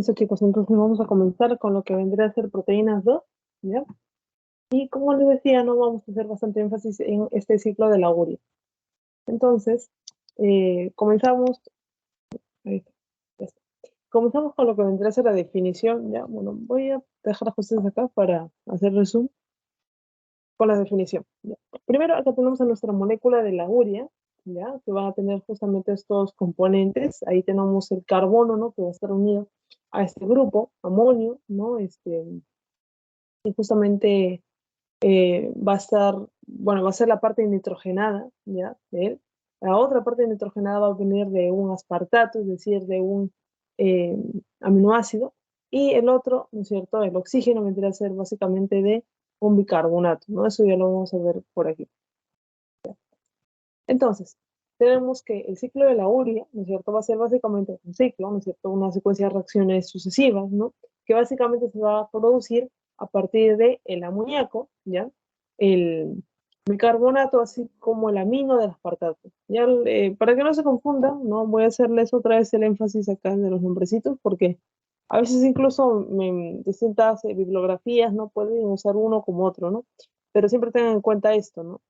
Eso, chicos, entonces vamos a comenzar con lo que vendría a ser proteínas 2, ¿ya? Y como les decía, no vamos a hacer bastante énfasis en este ciclo de la urea. Entonces, comenzamos, ahí está, ya está. Comenzamos con lo que vendría a ser la definición, ¿ya? Bueno, voy a dejar las cosas acá para hacer resumen con la definición, ¿ya? Primero, acá tenemos a nuestra molécula de la urea, ¿ya? Que va a tener justamente estos componentes. Ahí tenemos el carbono, ¿no? Que va a estar unido a este grupo, amonio, ¿no? Y justamente va a estar, bueno, va a ser la parte nitrogenada, ¿ya? De él. La otra parte nitrogenada va a venir de un aspartato, es decir, de un eh, aminoácido, y el otro, ¿no es cierto? El oxígeno vendría a ser básicamente de un bicarbonato, ¿no? Eso ya lo vamos a ver por aquí. Entonces, tenemos que el ciclo de la urea, ¿no es cierto? Va a ser básicamente un ciclo, ¿no es cierto? Una secuencia de reacciones sucesivas, ¿no? Que básicamente se va a producir a partir del amoníaco, ¿ya? El bicarbonato, así como el amino del aspartato. Ya, para que no se confundan, ¿no? Voy a hacerles otra vez el énfasis acá de los nombrecitos, porque a veces incluso en distintas bibliografías, ¿no? Pueden usar uno como otro, ¿no? Pero siempre tengan en cuenta esto, ¿no?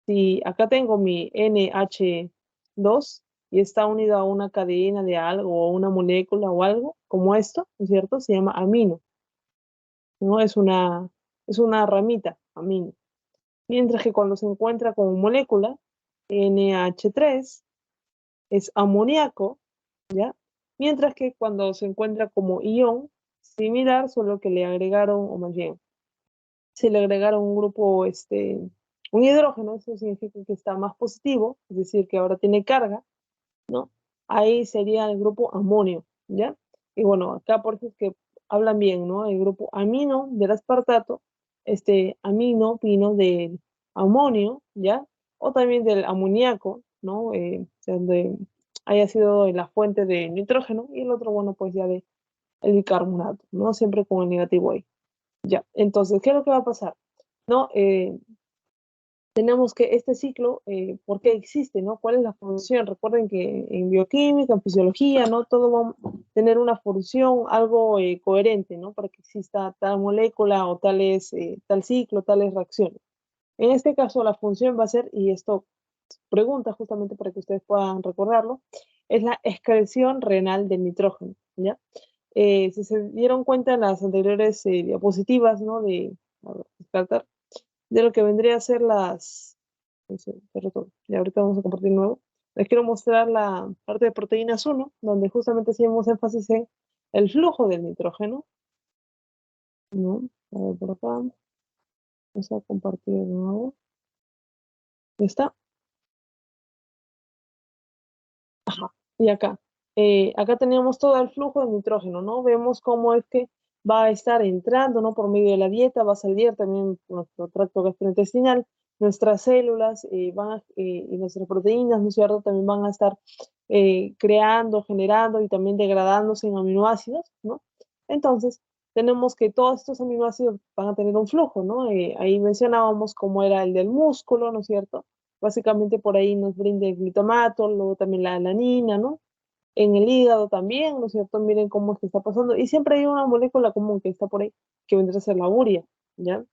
Si acá tengo mi NH2 y está unido a una cadena de algo o una molécula o algo como esto, ¿no es cierto? Se llama amino, ¿no? Es una ramita, amino. Mientras que cuando se encuentra como molécula, NH3 es amoníaco, ¿ya? Mientras que cuando se encuentra como ion, similar, solo que le agregaron, o más bien, se le agregaron un grupo, un hidrógeno, eso significa que está más positivo, es decir, que ahora tiene carga, ¿no? Ahí sería el grupo amonio, ¿ya? Y bueno, acá por eso es que hablan bien, ¿no? El grupo amino del aspartato, amino vino del amonio, ¿ya? O también del amoníaco, ¿no? Donde haya sido la fuente de nitrógeno, y el otro, bueno, pues ya de el bicarbonato, ¿no? Siempre con el negativo ahí. Ya, entonces, ¿qué es lo que va a pasar? ¿No? Tenemos que este ciclo, ¿por qué existe? ¿No? ¿Cuál es la función? Recuerden que en bioquímica, en fisiología, ¿no? Todo va a tener una función, algo coherente, ¿no? Para que exista tal molécula o tal ciclo, tales reacciones. En este caso, la función va a ser, y esto pregunta justamente para que ustedes puedan recordarlo, es la excreción renal del nitrógeno, ¿ya? Si se dieron cuenta en las anteriores diapositivas, ¿no? A ver, descartar, de lo que vendría a ser no sé, perdón, y ahorita vamos a compartir nuevo. Les quiero mostrar la parte de proteínas 1, donde justamente hacemos énfasis en el flujo del nitrógeno, ¿no? A ver, por acá, vamos a compartir de nuevo. Ya está. Ajá. Y acá tenemos todo el flujo de nitrógeno, ¿no? Vemos cómo es que va a estar entrando, ¿no? Por medio de la dieta, va a salir también por nuestro tracto gastrointestinal, nuestras células y nuestras proteínas, ¿no es cierto? También van a estar creando, generando y también degradándose en aminoácidos, ¿no? Entonces, tenemos que todos estos aminoácidos van a tener un flujo, ¿no? Ahí mencionábamos cómo era el del músculo, ¿no es cierto? Básicamente por ahí nos brinda el glutamato, luego también la alanina, ¿no? En el hígado también, ¿no es cierto? Miren cómo es que está pasando. Y siempre hay una molécula común que está por ahí, que vendrá a ser la urea, ¿ya?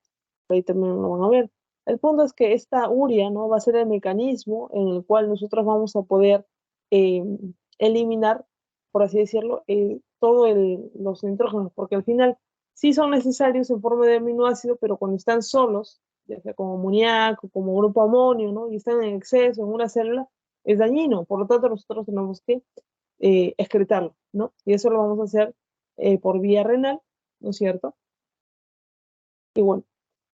Por ahí también lo van a ver. El punto es que esta urea, ¿no? Va a ser el mecanismo en el cual nosotros vamos a poder eh, eliminar, por así decirlo, todos los nitrógenos, porque al final sí son necesarios en forma de aminoácido, pero cuando están solos, ya sea como amoníaco, como grupo amonio, ¿no? Y están en exceso en una célula, es dañino. Por lo tanto, nosotros tenemos que excretarlo, ¿no? Y eso lo vamos a hacer por vía renal, ¿no es cierto? Y bueno,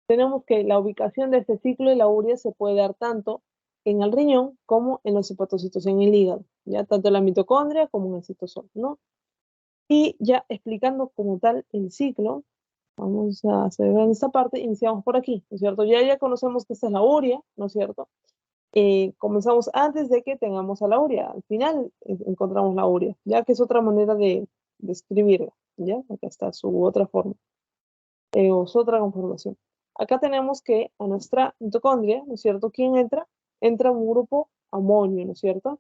tenemos que la ubicación de este ciclo de la urea se puede dar tanto en el riñón como en los hepatocitos en el hígado, ya tanto en la mitocondria como en el citosol, ¿no? Y ya explicando como tal el ciclo, vamos a hacer en esta parte, iniciamos por aquí, ¿no es cierto? Ya conocemos que esta es la urea, ¿no es cierto? Comenzamos antes de que tengamos a la urea, al final encontramos la urea, ya que es otra manera de escribirla, ¿ya? Acá está su otra forma, o su otra conformación. Acá tenemos que a nuestra mitocondria, ¿no es cierto? ¿Quién entra? Entra un grupo amonio, ¿no es cierto?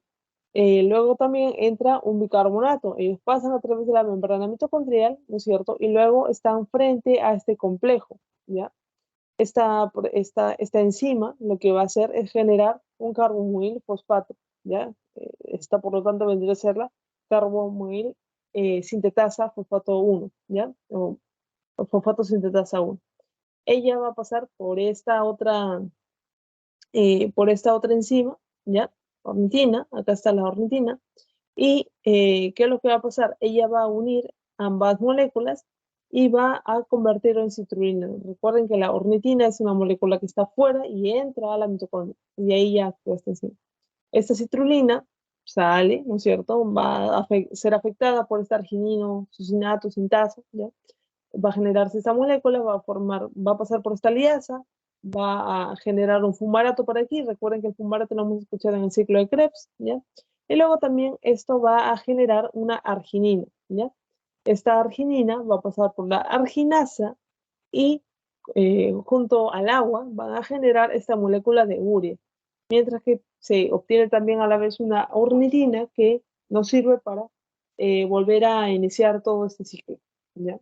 Luego también entra un bicarbonato. Ellos pasan a través de la membrana mitocondrial, ¿no es cierto? Y luego están frente a este complejo, ¿ya? Esta enzima lo que va a hacer es generar un carbomuil fosfato, ¿ya? Esta, por lo tanto, vendría a ser la carbomuil sintetasa fosfato 1, ¿ya? O fosfato sintetasa 1. Ella va a pasar por esta otra enzima, ¿ya? Ornitina, acá está la ornitina. ¿Y qué es lo que va a pasar? Ella va a unir ambas moléculas y va a convertirlo en citrulina. Recuerden que la ornitina es una molécula que está fuera y entra a la mitocondria. Y ahí ya actúa esta enzima. Esta citrulina sale, ¿no es cierto? Va a ser afectada por esta arginino, sucinato, sintasa, ¿ya? Va a generarse esta molécula, va a pasar por esta liasa, va a generar un fumarato por aquí. Recuerden que el fumarato lo hemos escuchado en el ciclo de Krebs, ¿ya? Y luego también esto va a generar una arginina, ¿ya? Esta arginina va a pasar por la arginasa y junto al agua van a generar esta molécula de urea, mientras que se obtiene también a la vez una ornitina que nos sirve para volver a iniciar todo este ciclo, ¿ya?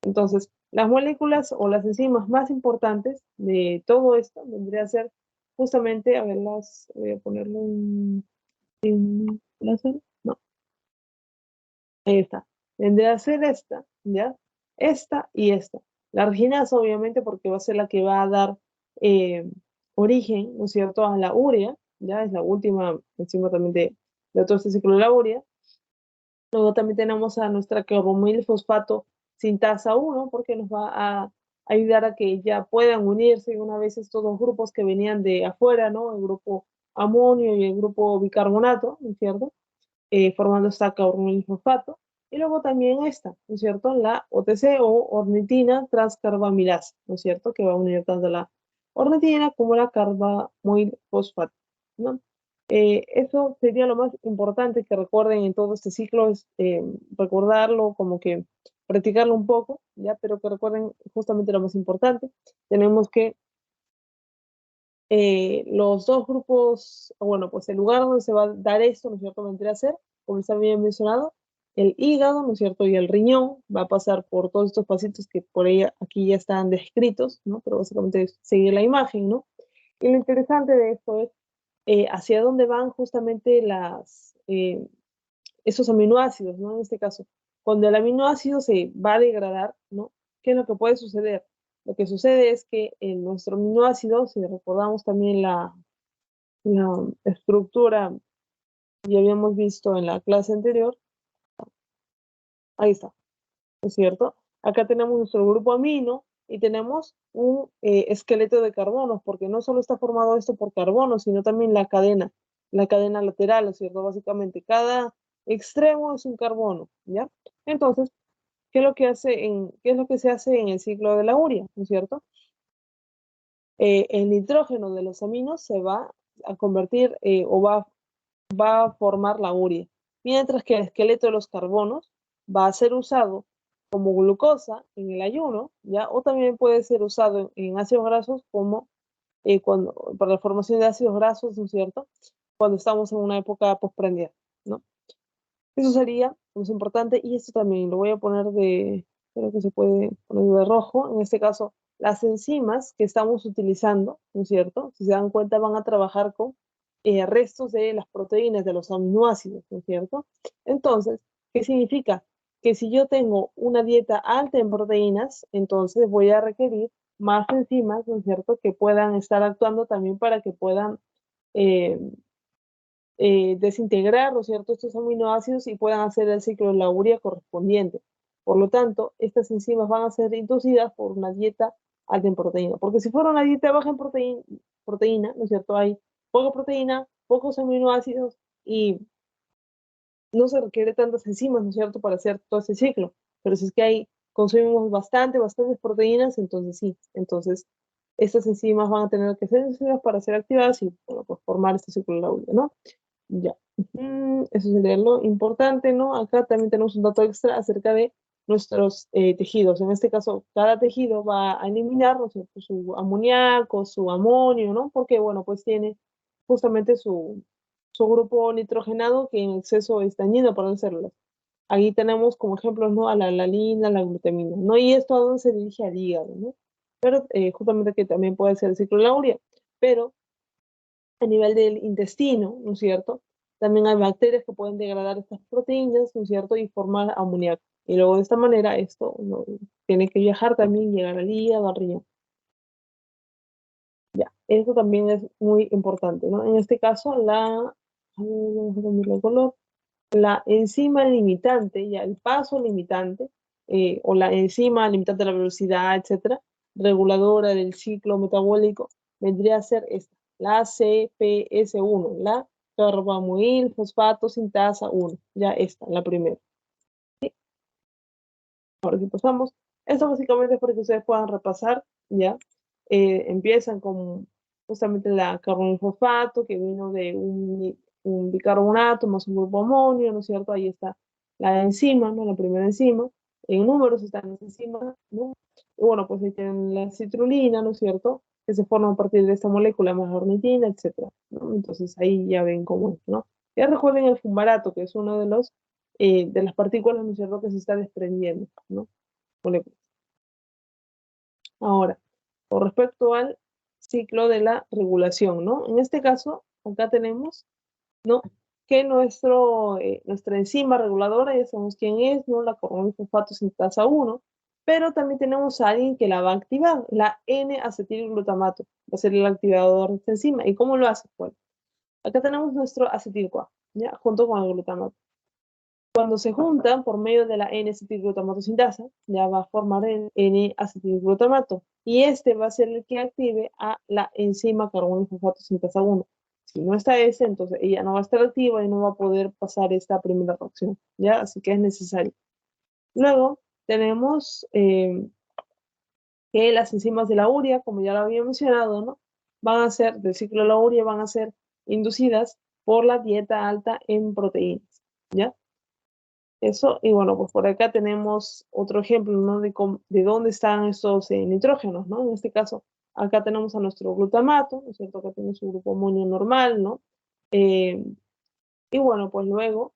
Entonces, las moléculas o las enzimas más importantes de todo esto vendría a ser justamente, a ver, voy a ponerle un láser, no, ahí está, vendría a ser esta, ¿ya? Esta y esta. La arginasa, obviamente, porque va a ser la que va a dar eh, origen, ¿no es cierto?, a la urea, ¿ya? Es la última enzima también de todo este ciclo de la urea. Luego también tenemos a nuestra carbomil fosfato sintasa 1, porque nos va a ayudar a que ya puedan unirse una vez estos dos grupos que venían de afuera, ¿no? El grupo amonio y el grupo bicarbonato, ¿no es cierto? Formando esta carbomil fosfato. Y luego también esta, ¿no es cierto? La OTC o ornitina transcarbamilasa, ¿no es cierto? Que va a unir tanto la ornitina como la carbamil fosfato, ¿no? Eso sería lo más importante que recuerden en todo este ciclo, es recordarlo, como que practicarlo un poco, ¿ya? Pero que recuerden justamente lo más importante. Tenemos que los dos grupos, bueno, pues el lugar donde se va a dar esto, ¿no es cierto?, vendría a ser, como está bien mencionado, el hígado, ¿no es cierto?, y el riñón. Va a pasar por todos estos pasitos que por ahí aquí ya están descritos, ¿no? Pero básicamente es seguir la imagen, ¿no? Y lo interesante de esto es hacia dónde van justamente esos aminoácidos, ¿no? En este caso, cuando el aminoácido se va a degradar, ¿no? ¿Qué es lo que puede suceder? Lo que sucede es que en nuestro aminoácido, si recordamos también la estructura, ya habíamos visto en la clase anterior, ahí está, ¿no es cierto? Acá tenemos nuestro grupo amino y tenemos un esqueleto de carbonos, porque no solo está formado esto por carbono, sino también la cadena lateral, ¿no es cierto? Básicamente, cada extremo es un carbono, ¿ya? Entonces, ¿qué es lo que se hace en el ciclo de la urea, ¿no es cierto? El nitrógeno de los aminos se va a convertir o va a formar la urea, mientras que el esqueleto de los carbonos va a ser usado como glucosa en el ayuno, ¿ya? O también puede ser usado en ácidos grasos como para la formación de ácidos grasos, ¿no es cierto? Cuando estamos en una época postprandial, ¿no? Eso sería lo más importante, y esto también lo voy a poner creo que se puede poner de rojo, en este caso, las enzimas que estamos utilizando, ¿no es cierto? Si se dan cuenta, van a trabajar con restos de las proteínas, de los aminoácidos, ¿no es cierto? Entonces, ¿qué significa? Que si yo tengo una dieta alta en proteínas, entonces voy a requerir más enzimas, ¿no es cierto?, que puedan estar actuando también para que puedan eh, desintegrar, ¿no es cierto?, estos aminoácidos y puedan hacer el ciclo de la urea correspondiente. Por lo tanto, estas enzimas van a ser inducidas por una dieta alta en proteína. Porque si fuera una dieta baja en proteína, ¿no es cierto?, hay poca proteína, pocos aminoácidos y no se requiere tantas enzimas, ¿no es cierto?, para hacer todo ese ciclo. Pero si es que consumimos bastantes proteínas, entonces sí, entonces estas enzimas van a tener que ser inducidas para ser activadas y, bueno, pues formar este ciclo de la urea, ¿no? Ya. Eso sería lo importante, ¿no? Acá también tenemos un dato extra acerca de nuestros tejidos. En este caso, cada tejido va a eliminar, ¿no es cierto?, su amoníaco, su amonio, ¿no? Porque, bueno, pues tiene justamente su su grupo nitrogenado que en exceso es dañino para las células. Ahí tenemos como ejemplos, ¿no? A la alanina, la glutamina, ¿no? Y esto a dónde se dirige al hígado, ¿no? Pero justamente que también puede ser el ciclo de la urea, pero a nivel del intestino, ¿no es cierto? También hay bacterias que pueden degradar estas proteínas, ¿no es cierto? Y formar amoníaco. Y luego de esta manera esto, ¿no?, tiene que viajar también, llegar al hígado, al riñón. Ya, eso también es muy importante, ¿no? En este caso, la enzima limitante, ya el paso limitante, o la enzima limitante de la velocidad, etcétera, reguladora del ciclo metabólico, vendría a ser esta, la CPS1, la carbamoil fosfato sintasa 1, ya esta, la primera. ¿Sí? Ahora si pasamos, esto básicamente es para que ustedes puedan repasar, ya, empiezan con justamente la carbonilfosfato, que vino de un bicarbonato más un grupo amonio, ¿no es cierto? Ahí está la enzima, ¿no? La primera enzima. En números están las enzimas, ¿no? Y bueno, pues ahí tienen la citrulina, ¿no es cierto? Que se forma a partir de esta molécula más ornitina, etcétera, ¿no? Entonces ahí ya ven cómo es, ¿no? Ya recuerden el fumarato, que es uno de las partículas, ¿no es cierto?, que se está desprendiendo, ¿no? Moléculas. Ahora, con respecto al ciclo de la regulación, ¿no? En este caso, acá tenemos, ¿no?, que nuestra enzima reguladora, ya sabemos quién es, ¿no? La carbonilfosfato sintasa 1, pero también tenemos a alguien que la va a activar, la N-acetilglutamato, va a ser el activador de esta enzima. ¿Y cómo lo hace? Bueno, acá tenemos nuestro acetil-CoA, ¿ya? Junto con el glutamato. Cuando se juntan por medio de la N-acetilglutamato sintasa, ya va a formar el N-acetilglutamato. Y este va a ser el que active a la enzima carbonilfosfato sintasa 1. Si no está ese, entonces ella no va a estar activa y no va a poder pasar esta primera reacción, ¿ya? Así que es necesario. Luego tenemos que las enzimas de la urea, como ya lo había mencionado, ¿no?, van a ser, del ciclo de la urea, van a ser inducidas por la dieta alta en proteínas, ¿ya? Eso, y bueno, pues por acá tenemos otro ejemplo, ¿no?, de dónde están estos nitrógenos, ¿no? En este caso, acá tenemos a nuestro glutamato, ¿no es cierto? Acá tiene su grupo amonio normal, ¿no? Eh, y bueno, pues luego,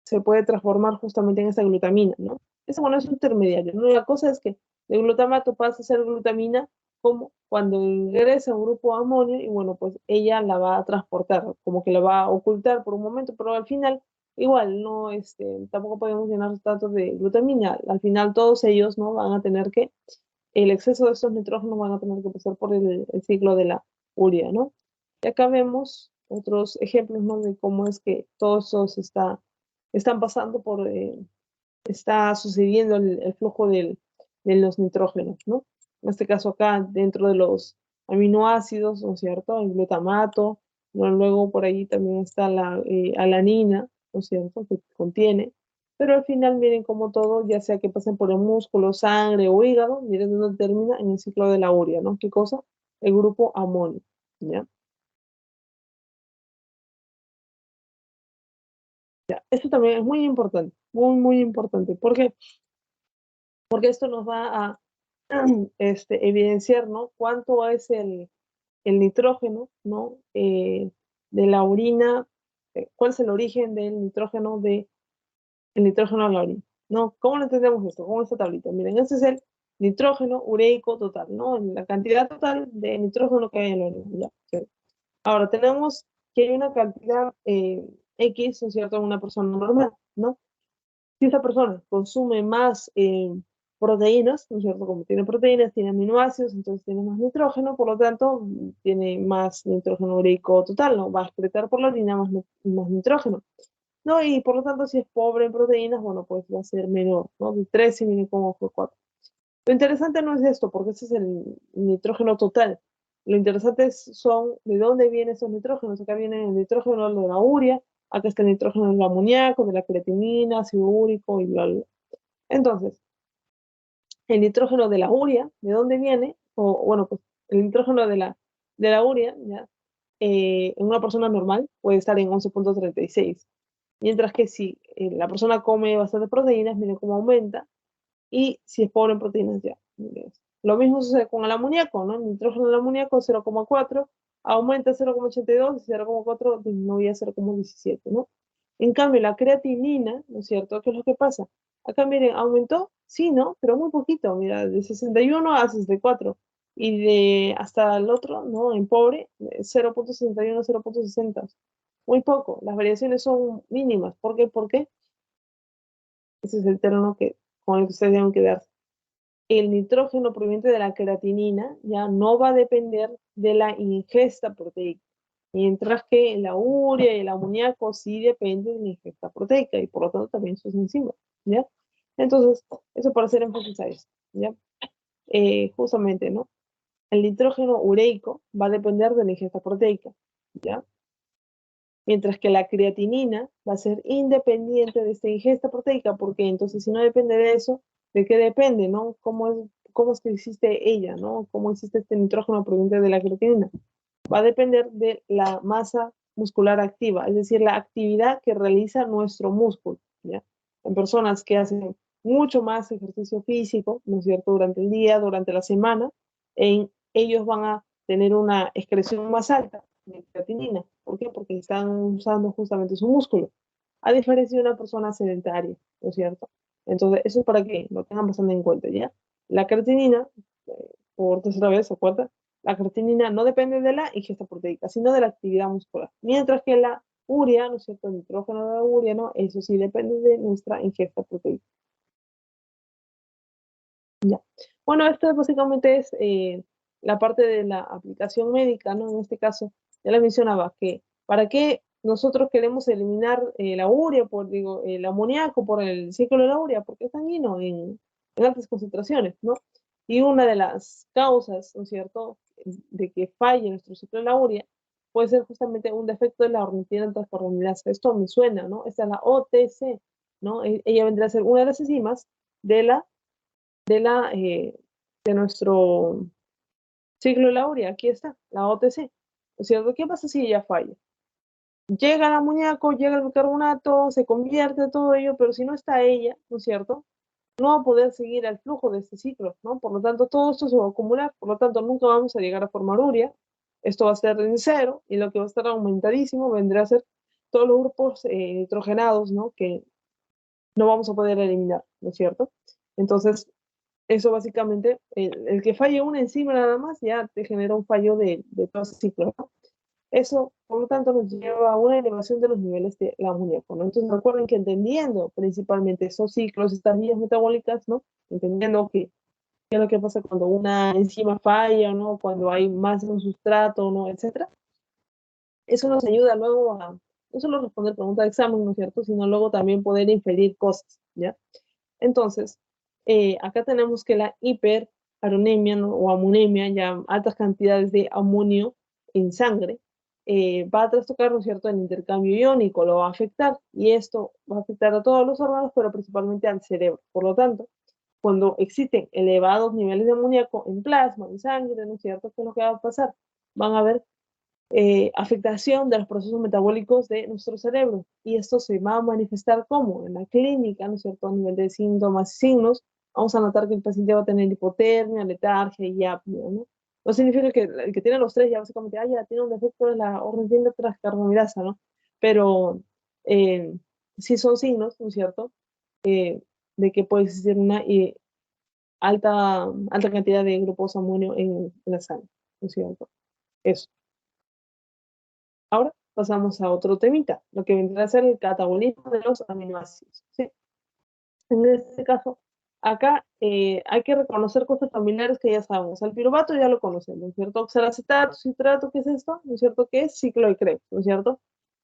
se puede transformar justamente en esta glutamina, ¿no? Eso, bueno, es un intermediario, ¿no? La cosa es que el glutamato pasa a ser glutamina como cuando ingresa a un grupo de amonio y bueno, pues ella la va a transportar, como que la va a ocultar por un momento, pero al final igual no, tampoco podemos llenar tanto de glutamina. Al final todos ellos, ¿no?, van a tener que, el exceso de estos nitrógenos van a tener que pasar por el ciclo de la urea, ¿no? Y acá vemos otros ejemplos, ¿no?, de cómo es que todos estos están pasando está sucediendo el flujo de los nitrógenos, ¿no? En este caso acá, dentro de los aminoácidos, ¿no es cierto?, el glutamato, ¿no? Luego por ahí también está la alanina, ¿no es cierto?, que contiene, pero al final miren cómo todo, ya sea que pasen por el músculo, sangre o hígado, miren dónde termina, en el ciclo de la urea, ¿no? ¿Qué cosa? El grupo amonio, ¿ya? Ya, esto también es muy importante, muy, muy importante. ¿Por qué? Porque esto nos va a evidenciar, ¿no?, cuánto es el nitrógeno, ¿no?, de la orina, cuál es el origen del nitrógeno el nitrógeno de la orina, ¿no? ¿Cómo lo entendemos esto? Con esta tablita. Miren, este es el nitrógeno ureico total, ¿no? La cantidad total de nitrógeno que hay en la orina. Ya, okay. Ahora tenemos que hay una cantidad X, ¿no es cierto?, en una persona normal, ¿no? Si esta persona consume más proteínas, ¿no es cierto? Como tiene proteínas, tiene aminoácidos, entonces tiene más nitrógeno, por lo tanto, tiene más nitrógeno ureico total, ¿no? Va a excretar por la orina más nitrógeno, ¿no? Y por lo tanto, si es pobre en proteínas, bueno, pues va a ser menor, ¿no? De 13 viene como fue 4. Lo interesante no es esto, porque ese es el nitrógeno total. Lo interesante son de dónde vienen esos nitrógenos. Acá viene el nitrógeno de la urea, acá está el nitrógeno del amoníaco, de la creatinina, ácido úrico y bla, bla. Entonces, el nitrógeno de la urea, ¿de dónde viene? O bueno, pues el nitrógeno de la urea, ¿ya? En una persona normal puede estar en 11,36. Mientras que si la persona come bastantes proteínas, miren cómo aumenta. Y si es pobre en proteínas, ya. Lo mismo sucede con el amoníaco, ¿no? El nitrógeno del amoníaco 0,4, aumenta 0,82 y 0,4 disminuye a 0,17, ¿no? En cambio, la creatinina, ¿no es cierto? ¿Qué es lo que pasa? Acá, miren, aumentó, sí, ¿no? Pero muy poquito, mira, de 61 a 64. Y de hasta el otro, ¿no? En pobre, 0,61, 0,60. Muy poco. Las variaciones son mínimas. ¿Por qué? ¿Por qué? Ese es el término con el que ustedes deben quedarse. El nitrógeno proveniente de la creatinina ya no va a depender de la ingesta proteica, mientras que la urea y el amoníaco sí dependen de la ingesta proteica y por lo tanto también sus enzimas, ¿ya? Entonces, eso para hacer énfasis a eso, ¿ya? Justamente, ¿no? El nitrógeno ureico va a depender de la ingesta proteica, ¿ya? Mientras que la creatinina va a ser independiente de esta ingesta proteica, porque entonces si no depende de eso, ¿de qué depende, no? Cómo es que existe ella, ¿no? ¿Cómo existe este nitrógeno proveniente de la creatinina? Va a depender de la masa muscular activa, es decir, la actividad que realiza nuestro músculo, ¿ya? En personas que hacen mucho más ejercicio físico, ¿no es cierto?, durante el día, durante la semana, ellos van a tener una excreción más alta de creatinina. ¿Por qué? Porque están usando justamente su músculo, a diferencia de una persona sedentaria, ¿no es cierto? Entonces, eso es para que lo tengan bastante en cuenta, ¿ya? La creatinina, por tercera vez, ¿se acuerdan? La creatinina no depende de la ingesta proteica, sino de la actividad muscular. Mientras que la urea, ¿no es cierto? El nitrógeno de la urea, ¿no? Eso sí depende de nuestra ingesta proteica. Ya. Bueno, esto básicamente es la parte de la aplicación médica, ¿no? En este caso, ya les mencionaba que para qué nosotros queremos eliminar la urea, digo, el amoníaco por el ciclo de la urea, porque es dañino en altas concentraciones, ¿no? Y una de las causas, ¿no es cierto?, de que falle nuestro ciclo de la urea puede ser justamente un defecto de la ornitina transcarbonilasa. Esto me suena, ¿no? Esta es la OTC, ¿no? Ella vendrá a ser una de las enzimas de la de, la, eh, de nuestro ciclo de la urea. Aquí está, la OTC. ¿No es cierto? ¿Qué pasa si ella falla? Llega el amoníaco, llega el bicarbonato, se convierte todo ello, pero si no está ella, ¿no es cierto?, no va a poder seguir el flujo de este ciclo, ¿no? Por lo tanto, todo esto se va a acumular, por lo tanto, nunca vamos a llegar a formar urea. Esto va a ser en cero y lo que va a estar aumentadísimo vendrá a ser todos los grupos nitrogenados, ¿no?, que no vamos a poder eliminar, ¿no es cierto? Entonces, eso básicamente, el que falle una enzima nada más ya te genera un fallo de todo el ciclo, ¿no? Eso, por lo tanto, nos lleva a una elevación de los niveles de amoníaco, ¿no? Entonces, recuerden que entendiendo principalmente esos ciclos, estas vías metabólicas, ¿no? Entendiendo qué es lo que pasa cuando una enzima falla, ¿no? Cuando hay más de un sustrato, ¿no? Etcétera. Eso nos ayuda luego a no solo responder preguntas de examen, ¿no es cierto?, sino luego también poder inferir cosas, ¿ya? Entonces, acá tenemos que la hiperaronemia, ¿no?, o amonemia, ya altas cantidades de amonio en sangre, va a trastocar, ¿no es cierto?, el intercambio iónico, lo va a afectar, y esto va a afectar a todos los órganos, pero principalmente al cerebro. Por lo tanto, cuando existen elevados niveles de amoníaco en plasma, en sangre, ¿no es cierto?, ¿qué es lo que va a pasar? Van a haber afectación de los procesos metabólicos de nuestro cerebro. Y esto se va a manifestar como en la clínica, ¿no es cierto?, a nivel de síntomas y signos. Vamos a notar que el paciente va a tener hipotermia, letargia y apnea, ¿no? No significa que el que tiene los tres ya básicamente, ya tiene un defecto de la ornitina transcarbonilasa, ¿no? Pero sí son signos, ¿no es cierto?, de que puede existir una alta cantidad de glucosa amonio en la sangre, ¿no es cierto? Eso. Ahora pasamos a otro temita, lo que vendrá a ser el catabolismo de los aminoácidos, ¿sí? En este caso, acá hay que reconocer cosas familiares que ya sabemos. El piruvato ya lo conocemos, ¿no es cierto? Oxalacetato, citrato, ¿qué es esto? ¿No es cierto? ¿Qué es? Ciclo de Krebs, ¿no es cierto?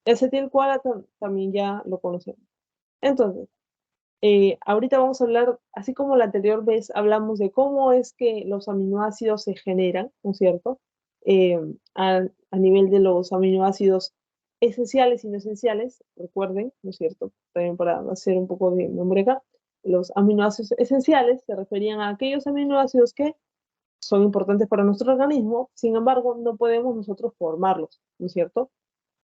El acetilcoala también ya lo conocemos. Entonces, ahorita vamos a hablar, así como la anterior vez hablamos de cómo es que los aminoácidos se generan, ¿no es cierto? Eh, a nivel de los aminoácidos esenciales y no esenciales, recuerden, ¿no es cierto? También para hacer un poco de memoria acá, los aminoácidos esenciales se referían a aquellos aminoácidos que son importantes para nuestro organismo, sin embargo, no podemos nosotros formarlos, ¿no es cierto?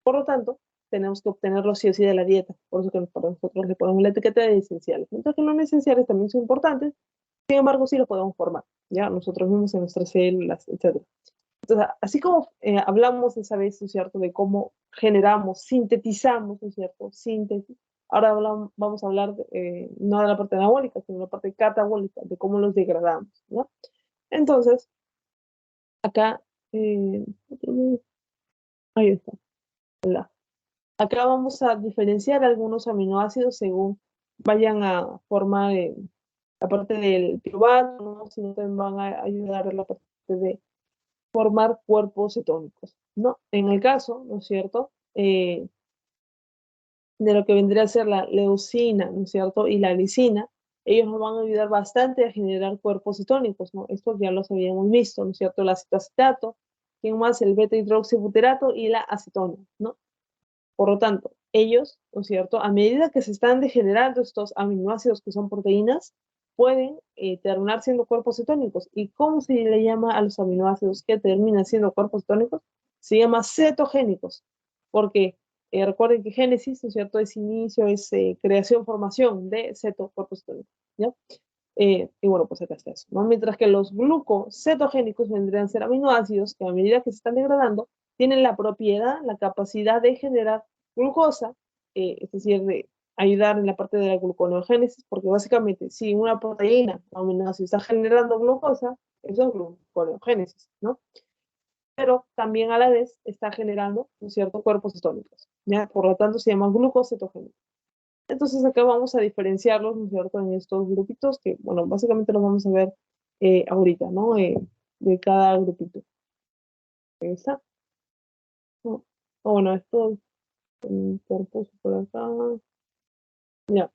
Por lo tanto, tenemos que obtenerlos sí o sí de la dieta. Por eso que para nosotros le ponemos la etiqueta de esenciales. Mientras que no esenciales también son importantes, sin embargo, sí los podemos formar, ya nosotros mismos en nuestras células, etc. Entonces, así como hablamos esa vez, ¿no es cierto?, de cómo generamos, sintetizamos, ¿no es cierto?, síntesis. Ahora vamos a hablar no de la parte anabólica, sino de la parte catabólica, de cómo los degradamos, ¿no? Entonces, acá, eh, ahí está. Acá vamos a diferenciar algunos aminoácidos según vayan a formar la parte del piruvato, ¿no? Sino también van a ayudar a la parte de formar cuerpos cetónicos, ¿no? En el caso, ¿no es cierto?, de lo que vendría a ser la leucina, ¿no es cierto?, y la lisina, ellos nos van a ayudar bastante a generar cuerpos cetónicos, ¿no? Esto ya los habíamos visto, ¿no es cierto?, el acetoacetato, ¿quién más? El beta-hidroxibutirato y la acetona, ¿no? Por lo tanto, ellos, ¿no es cierto?, a medida que se están degenerando estos aminoácidos que son proteínas, pueden terminar siendo cuerpos cetónicos. ¿Y cómo se le llama a los aminoácidos que terminan siendo cuerpos cetónicos? Se llama cetogénicos, porque recuerden que génesis, ¿no es cierto?, es inicio, es creación, formación de cuerpos cetónicos, ¿ya? Y bueno, pues acá está eso, ¿no? Mientras que los glucocetogénicos vendrían a ser aminoácidos que a medida que se están degradando, tienen la propiedad, la capacidad de generar glucosa, es decir, de ayudar en la parte de la gluconeogénesis, porque básicamente si una proteína o aminoácido está generando glucosa, eso es gluconeogénesis, ¿no? Pero también a la vez está generando, ¿no es cierto?, cuerpos cetónicos, ¿ya? Por lo tanto, se llaman glucocetogénicos. Entonces acá vamos a diferenciarlos, ¿no es cierto?, en estos grupitos que, bueno, básicamente los vamos a ver ahorita, ¿no? De cada grupito. Ahí está. ¿No? Bueno, esto cuerpos por acá. Ya.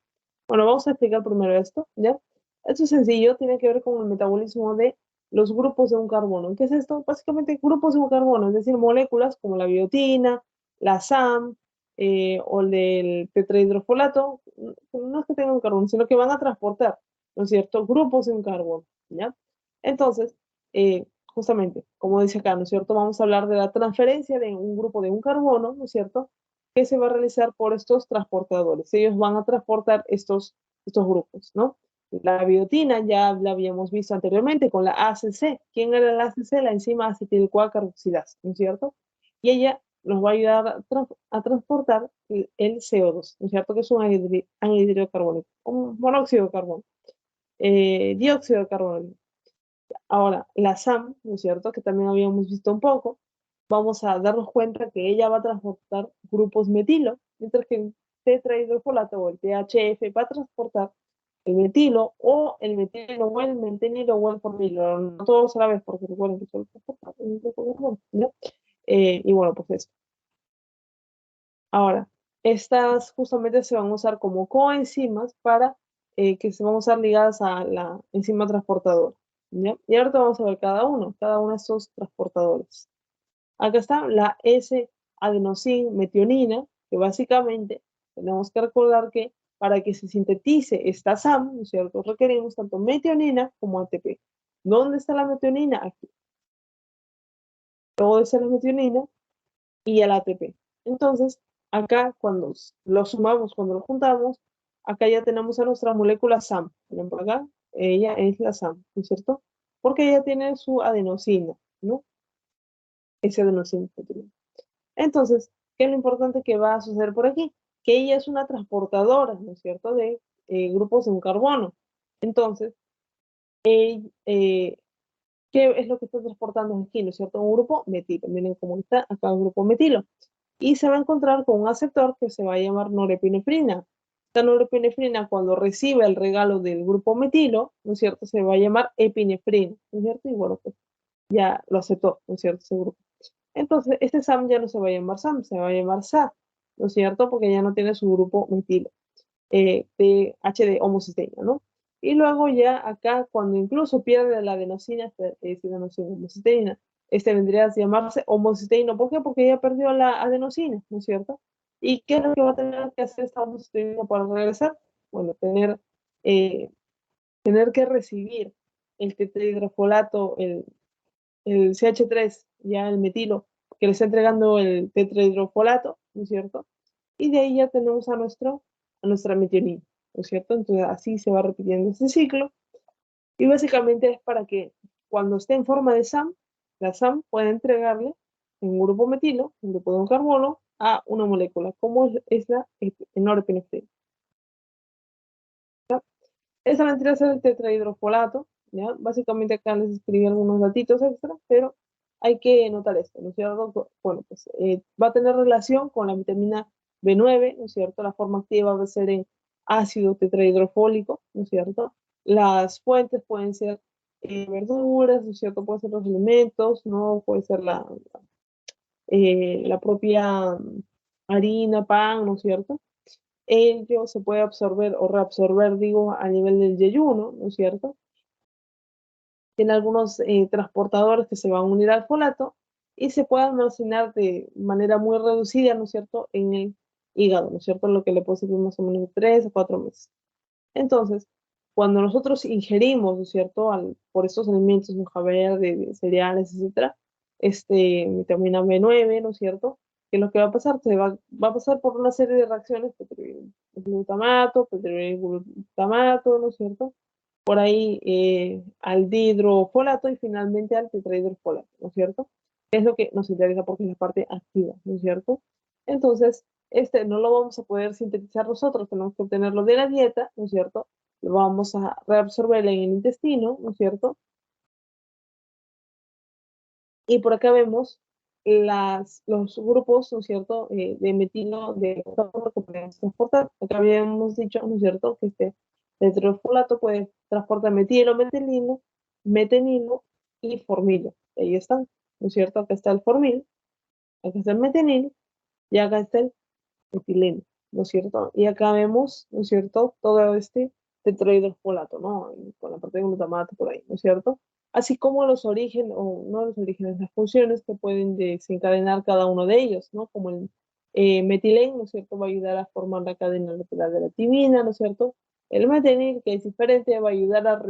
Bueno, vamos a explicar primero esto, ¿ya? Esto es sencillo, tiene que ver con el metabolismo de los grupos de un carbono. ¿Qué es esto? Básicamente grupos de un carbono, es decir, moléculas como la biotina, la SAM, o el del tetrahidrofolato, no es que tengan un carbono, sino que van a transportar, ¿no es cierto?, grupos de un carbono, ¿ya? Entonces, justamente, como dice acá, ¿no es cierto?, vamos a hablar de la transferencia de un grupo de un carbono, ¿no es cierto?, que se va a realizar por estos transportadores. Ellos van a transportar estos grupos, ¿no? La biotina ya la habíamos visto anteriormente con la ACC. ¿Quién era la ACC? La enzima acetilcoa-carboxilasa, ¿no es cierto? Y ella nos va a ayudar a transportar el CO2, ¿no es cierto? Que es un anhídrido carbónico, un monóxido de carbono, dióxido de carbono. Ahora, la SAM, ¿no es cierto?, que también habíamos visto un poco, vamos a darnos cuenta que ella va a transportar grupos metilo, mientras que el tetrahidrofolato o el THF va a transportar el metilo o el metilo o el metenilo o el formilo, no todos a la vez, porque recuerden que solo transporta un grupo de carbono, ¿no? Y bueno, pues eso. Ahora, estas justamente se van a usar como coenzimas para que se van a usar ligadas a la enzima transportadora, ¿ya? Y ahora vamos a ver cada uno de estos transportadores. Acá está la S-adenosin-metionina, que básicamente tenemos que recordar que para que se sintetice esta SAM, ¿no es cierto?, requerimos tanto metionina como ATP. ¿Dónde está la metionina? Aquí. Todo es la metionina y el ATP. Entonces, acá cuando lo sumamos, cuando lo juntamos, acá ya tenemos a nuestra molécula SAM. Miren por acá, ella es la SAM, ¿no es cierto? Porque ella tiene su adenosina, ¿no? Ese adenosina. Entonces, ¿qué es lo importante que va a suceder por aquí? Que ella es una transportadora, ¿no es cierto?, de grupos de un carbono. Entonces, ¿qué es lo que está transportando aquí? ¿No es cierto? Un grupo metilo. Miren cómo está acá un grupo metilo. Y se va a encontrar con un aceptor que se va a llamar norepinefrina. Esta norepinefrina, cuando recibe el regalo del grupo metilo, ¿no es cierto?, se va a llamar epinefrina, ¿no es cierto? Y bueno, pues ya lo aceptó, ¿no es cierto?, ese grupo. Entonces, este SAM ya no se va a llamar SAM, se va a llamar SA, ¿no es cierto? Porque ya no tiene su grupo metilo, de H de homocisteína, ¿no? Y luego ya acá, cuando incluso pierde la adenosina, homocisteína, este vendría a llamarse homocisteína. ¿Por qué? Porque ya perdió la adenosina, ¿no es cierto? ¿Y qué es lo que va a tener que hacer esta homocisteína para regresar? Bueno, tener que recibir el tetrahidrofolato, el CH3, ya el metilo, que le está entregando el tetrahidrofolato, ¿no es cierto? Y de ahí ya tenemos a nuestra metionina, ¿no es cierto? Entonces así se va repitiendo este ciclo y básicamente es para que cuando esté en forma de SAM, la SAM puede entregarle en un grupo metilo, un grupo de un carbono, a una molécula, como es la norepinefrina. Esa vendría a ser el tetrahidrofolato, ¿ya? Básicamente acá les escribí algunos datitos extra, pero hay que notar esto, ¿no es cierto? Bueno, pues va a tener relación con la vitamina B9, ¿no es cierto? La forma activa va a ser en ácido tetrahidrofólico, ¿no es cierto? Las fuentes pueden ser verduras, ¿no es cierto? Pueden ser los alimentos, ¿no? Puede ser la propia harina, pan, ¿no es cierto? Ello se puede absorber o reabsorber, digo, a nivel del yeyuno, ¿no es cierto? Tiene algunos transportadores que se van a unir al folato y se puede almacenar de manera muy reducida, ¿no es cierto?, en el hígado, ¿no es cierto?, lo que le puede servir más o menos de 3 a 4 meses. Entonces, cuando nosotros ingerimos, ¿no es cierto?, por estos alimentos, hoja verde, cereales, etcétera, vitamina B9, ¿no es cierto?, que lo que va a pasar, va a pasar por una serie de reacciones, glutamato, glutamato, ¿no es cierto?, por ahí al dihidrofolato y finalmente al tetrahidrofolato, ¿no es cierto? Es lo que nos interesa porque es la parte activa, ¿no es cierto? Entonces, no lo vamos a poder sintetizar nosotros, tenemos que obtenerlo de la dieta, ¿no es cierto? Lo vamos a reabsorber en el intestino, ¿no es cierto? Y por acá vemos los grupos, ¿no es cierto?, de metilo de que podemos transportar. Acá habíamos dicho, ¿no es cierto?, que este tetrafolato puede transportar metilo, metenilo y formilo. Ahí están, ¿no es cierto? Acá está el formil, acá está el metenil y acá está el metileno, ¿no es cierto? Y acá vemos, ¿no es cierto?, todo este tetrahidrofolato, ¿no? Con la parte de glutamato por ahí, ¿no es cierto? Así como los orígenes, o no los orígenes, las funciones que pueden desencadenar cada uno de ellos, ¿no? Como el metilén, ¿no es cierto?, va a ayudar a formar la cadena lateral de la timina, ¿no es cierto? El metenil, que es diferente, va a ayudar a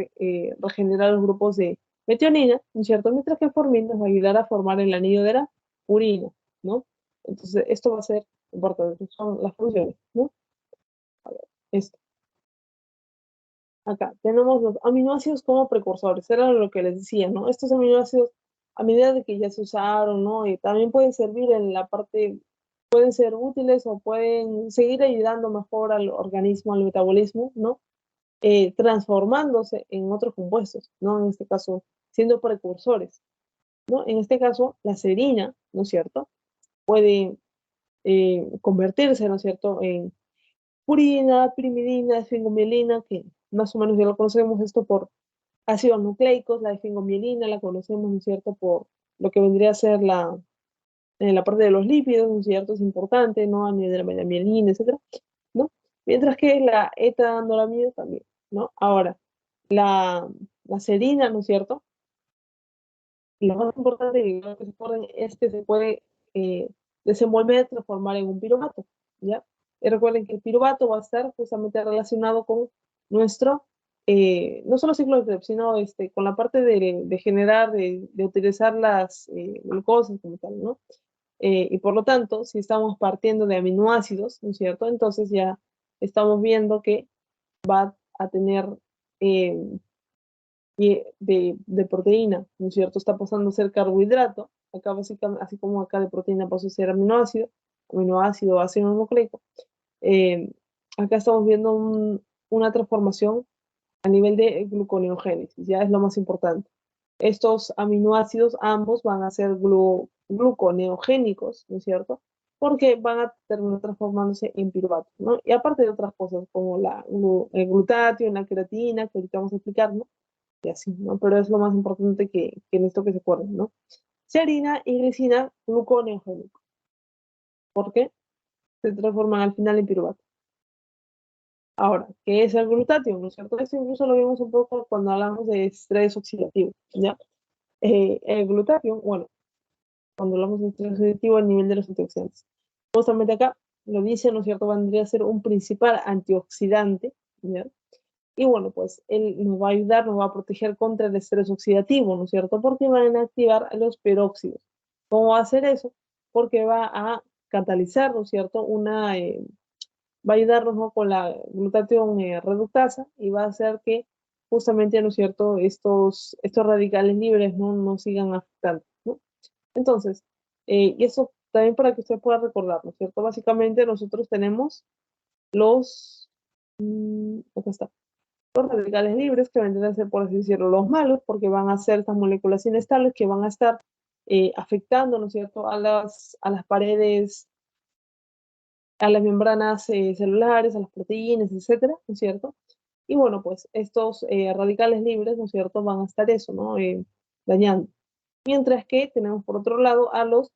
regenerar los grupos de metionina, ¿no es cierto? Mientras que el formil nos va a ayudar a formar el anillo de la purina, ¿no? Entonces, esto va a ser importante, son las funciones, ¿no? A ver, esto. Acá tenemos los aminoácidos como precursores, era lo que les decía, ¿no? Estos aminoácidos, a medida de que ya se usaron, ¿no? Y también pueden servir en la parte, pueden ser útiles o pueden seguir ayudando mejor al organismo, al metabolismo, ¿no? Transformándose en otros compuestos, ¿no? En este caso, siendo precursores, ¿no? En este caso, la serina, ¿no es cierto?, puede convertirse, ¿no es cierto?, en purina, pirimidina, esfingomielina, que más o menos ya lo conocemos esto por ácidos nucleicos, la esfingomielina la conocemos, ¿no es cierto?, por lo que vendría a ser la parte de los lípidos, ¿no es cierto?, es importante, ¿no?, a nivel de la mielina, etcétera, ¿no? Mientras que la eta-anolamida también, ¿no? Ahora, la serina, ¿no es cierto?, lo más importante y lo que se puede, es que se puede eh, desenvolver, transformar en un piruvato, ¿ya? Y recuerden que el piruvato va a estar justamente relacionado con nuestro, no solo ciclo de Krebs, sino con la parte de generar, de utilizar las glucosas como tal, ¿no? Y por lo tanto, si estamos partiendo de aminoácidos, ¿no es cierto? Entonces ya estamos viendo que va a tener eh, de proteína, ¿no es cierto? Está pasando a ser carbohidrato, acá básicamente, así como acá de proteína pasó a ser aminoácido, ácido nucleico. Eh, Acá estamos viendo una transformación a nivel de gluconeogénesis, ya es lo más importante. Estos aminoácidos ambos van a ser gluconeogénicos, ¿no es cierto? Porque van a terminar transformándose en piruvato, ¿no? Y aparte de otras cosas como el glutatio, la creatina, que ahorita vamos a explicar, ¿no? Y así, ¿no? Pero es lo más importante que en esto que se acuerden, ¿no? Serina y glicina gluconeogénico. ¿Por qué? Se transforman al final en piruvato. Ahora, ¿qué es el glutatión? ¿No es cierto? Esto incluso lo vimos un poco cuando hablamos de estrés oxidativo, ¿ya? El glutatión, bueno, cuando hablamos de estrés oxidativo a nivel de los antioxidantes. Justamente acá lo dice, ¿no es cierto? Vendría a ser un principal antioxidante, ¿ya? Y bueno, pues él nos va a ayudar, nos va a proteger contra el estrés oxidativo, ¿no es cierto? Porque van a activar los peróxidos. ¿Cómo va a hacer eso? Porque va a catalizar, ¿no es cierto? Va a ayudarnos, ¿no?, con la glutatión reductasa y va a hacer que justamente, ¿no es cierto?, estos radicales libres no sigan afectando, ¿no? Entonces, y eso también para que usted pueda recordar, ¿no es cierto? Básicamente nosotros tenemos los, acá está, los radicales libres, que vendrían a ser, por así decirlo, los malos, porque van a ser estas moléculas inestables que van a estar afectando, ¿no es cierto?, a las paredes, a las membranas celulares, a las proteínas, etcétera, ¿no es cierto? Y bueno, pues estos radicales libres, ¿no es cierto?, van a estar eso, ¿no? Dañando. Mientras que tenemos por otro lado a los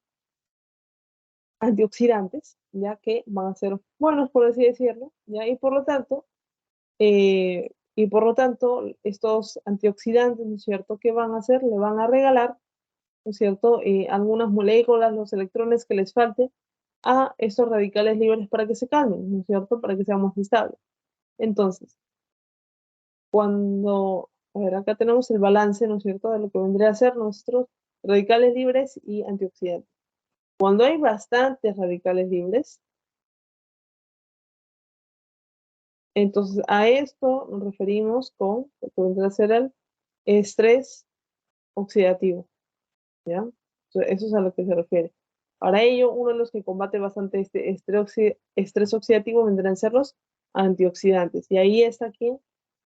antioxidantes, ya que van a ser buenos, por así decirlo, ¿ya? Y por lo tanto, estos antioxidantes, ¿no es cierto?, ¿qué van a hacer? Le van a regalar, ¿no es cierto?, algunas moléculas, los electrones que les falte a estos radicales libres para que se calmen, ¿no es cierto?, para que sean más estables. Entonces, a ver, acá tenemos el balance, ¿no es cierto?, de lo que vendría a ser nuestros radicales libres y antioxidantes. Cuando hay bastantes radicales libres, entonces a esto nos referimos con lo que vendría a ser el estrés oxidativo, ¿ya? Entonces, eso es a lo que se refiere. Para ello, uno de los que combate bastante este estrés oxidativo vendrán a ser los antioxidantes. Y ahí está aquí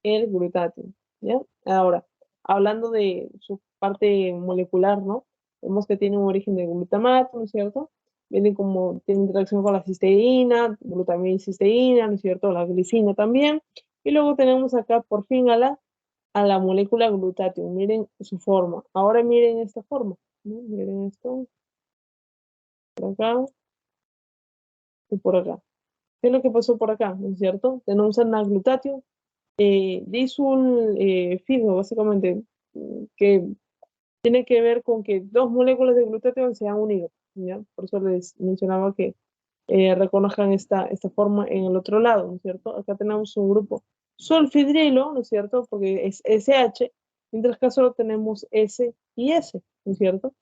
el glutatión, ¿ya? Ahora, hablando de su parte molecular, ¿no? Vemos que tiene un origen de glutamato, ¿no es cierto? Tiene interacción con la cisteína, glutamina y cisteína, ¿no es cierto? La glicina también. Y luego tenemos acá por fin a la molécula glutatión. Miren su forma. Ahora miren esta forma, ¿no? Miren esto, por acá y por acá. ¿Qué es lo que pasó por acá? ¿No es cierto? Tenemos a glutatión disul fijo, básicamente, que tiene que ver con que dos moléculas de glutatión se han unido, ¿ya? Por eso les mencionaba que reconozcan esta forma en el otro lado, ¿no es cierto? Acá tenemos un grupo sulfidrilo, ¿no es cierto? Porque es SH, mientras que solo tenemos S y S, ¿no es cierto?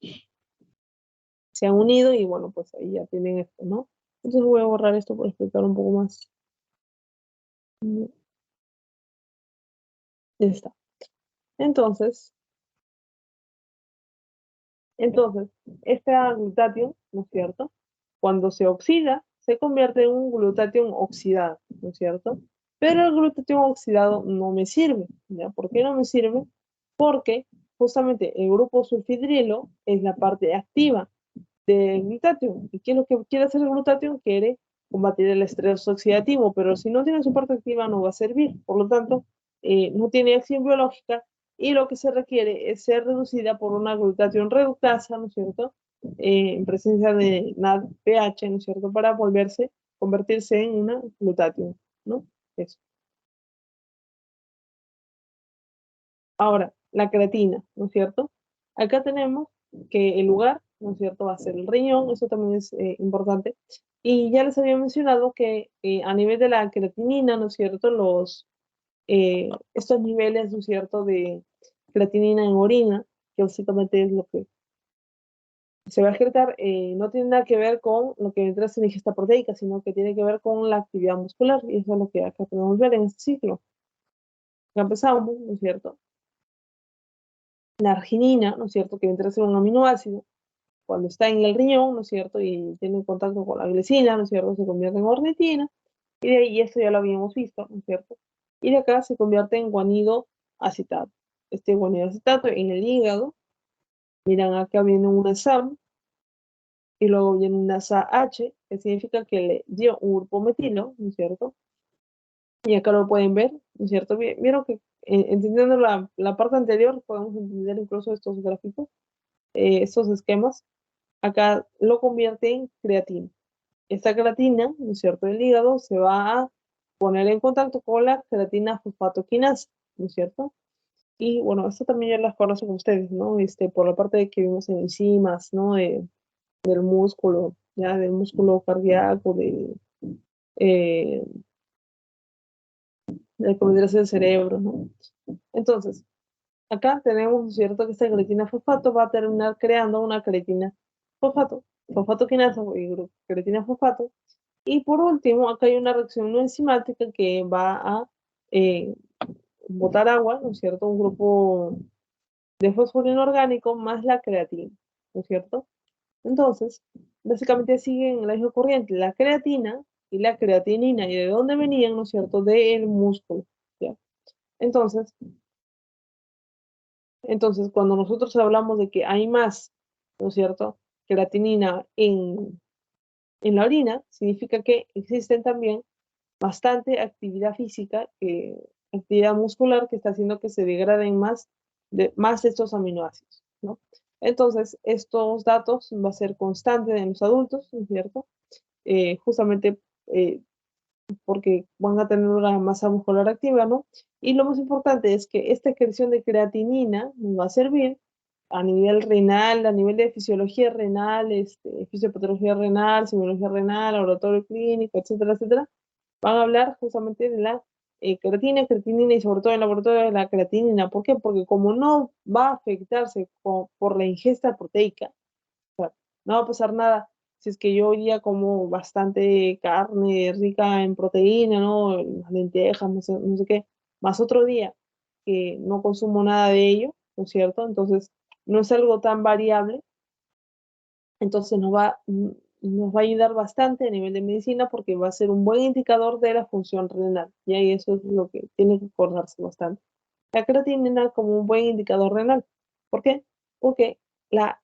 Se han unido y bueno, pues ahí ya tienen esto, ¿no? Entonces voy a borrar esto para explicar un poco más. Ya está. Entonces, Entonces, este glutatión, ¿no es cierto? Cuando se oxida, se convierte en un glutatión oxidado, ¿no es cierto? Pero el glutatión oxidado no me sirve, ¿ya? ¿Por qué no me sirve? Porque justamente el grupo sulfidrilo es la parte activa del glutatión. ¿Y qué es lo que quiere hacer el glutatión? Quiere combatir el estrés oxidativo, pero si no tiene su parte activa no va a servir. Por lo tanto, no tiene acción biológica y lo que se requiere es ser reducida por una glutatión reductasa, ¿no es cierto? En presencia de NADPH, ¿no es cierto? Para convertirse en una glutatión, ¿no? Eso. Ahora, la creatina, ¿no es cierto? Acá tenemos que el lugar, ¿no es cierto?, va a ser el riñón, eso también es importante. Y ya les había mencionado que a nivel de la creatinina, ¿no es cierto?, estos niveles, ¿no es cierto?, de creatinina en orina, que básicamente es lo que se va a excretar, no tiene nada que ver con lo que entra en ingesta proteica, sino que tiene que ver con la actividad muscular, y eso es lo que acá podemos ver en este ciclo. Acá empezamos, ¿no es cierto? La arginina, ¿no es cierto?, que entra a ser un aminoácido, cuando está en el riñón, ¿no es cierto?, y tiene contacto con la glicina, ¿no es cierto?, se convierte en ornitina, y de ahí esto ya lo habíamos visto, ¿no es cierto? Y de acá se convierte en guanido acetato. Este guanido acetato en el hígado, miran acá viene una SAM, y luego viene una SAH, que significa que le dio un grupo metilo, ¿no es cierto? Y acá lo pueden ver, ¿no es cierto? Vieron que entendiendo la parte anterior, podemos entender incluso estos gráficos, estos esquemas, acá lo convierte en creatina. Esta creatina, ¿no es cierto?, del hígado se va a poner en contacto con la creatina fosfatoquinasa, ¿no es cierto? Y bueno, esto también ya las conocen ustedes, ¿no? Por la parte de que vimos en enzimas, ¿no? Del músculo, ya del músculo cardíaco, eh, del que vendría a ser el cerebro, ¿no? Entonces, acá tenemos, ¿no es cierto?, que esta creatina fosfato va a terminar creando una creatina fosfato, fosfatoquinasa y creatina fosfato. Y por último, acá hay una reacción no enzimática que va a eh, botar agua, ¿no es cierto? Un grupo de fósforo inorgánico más la creatina, ¿no es cierto? Entonces, básicamente siguen la misma corriente, la creatina y la creatinina. ¿Y de dónde venían, no es cierto? Del músculo, ¿ya? Entonces, cuando nosotros hablamos de que hay más, ¿no es cierto? Creatinina en la orina, significa que existen también bastante actividad física, actividad muscular que está haciendo que se degraden más de estos aminoácidos, ¿no? Entonces, estos datos va a ser constante en los adultos, ¿no es cierto? Justamente eh, porque van a tener una masa muscular activa, ¿no? Y lo más importante es que esta excreción de creatinina nos va a servir a nivel renal, a nivel de fisiología renal, fisiopatología renal, semiología renal, laboratorio clínico, etcétera, etcétera. Van a hablar justamente de la creatinina y sobre todo en el laboratorio de la creatinina. ¿Por qué? Porque como no va a afectarse por la ingesta proteica, no va a pasar nada si es que yo hoy día como bastante carne rica en proteína, ¿no? Las lentejas, no sé qué, más otro día que no consumo nada de ello, ¿no es cierto? Entonces, no es algo tan variable, entonces nos va a ayudar bastante a nivel de medicina porque va a ser un buen indicador de la función renal, ¿ya? Y eso es lo que tiene que acordarse bastante. La creatinina como un buen indicador renal. ¿Por qué? Porque la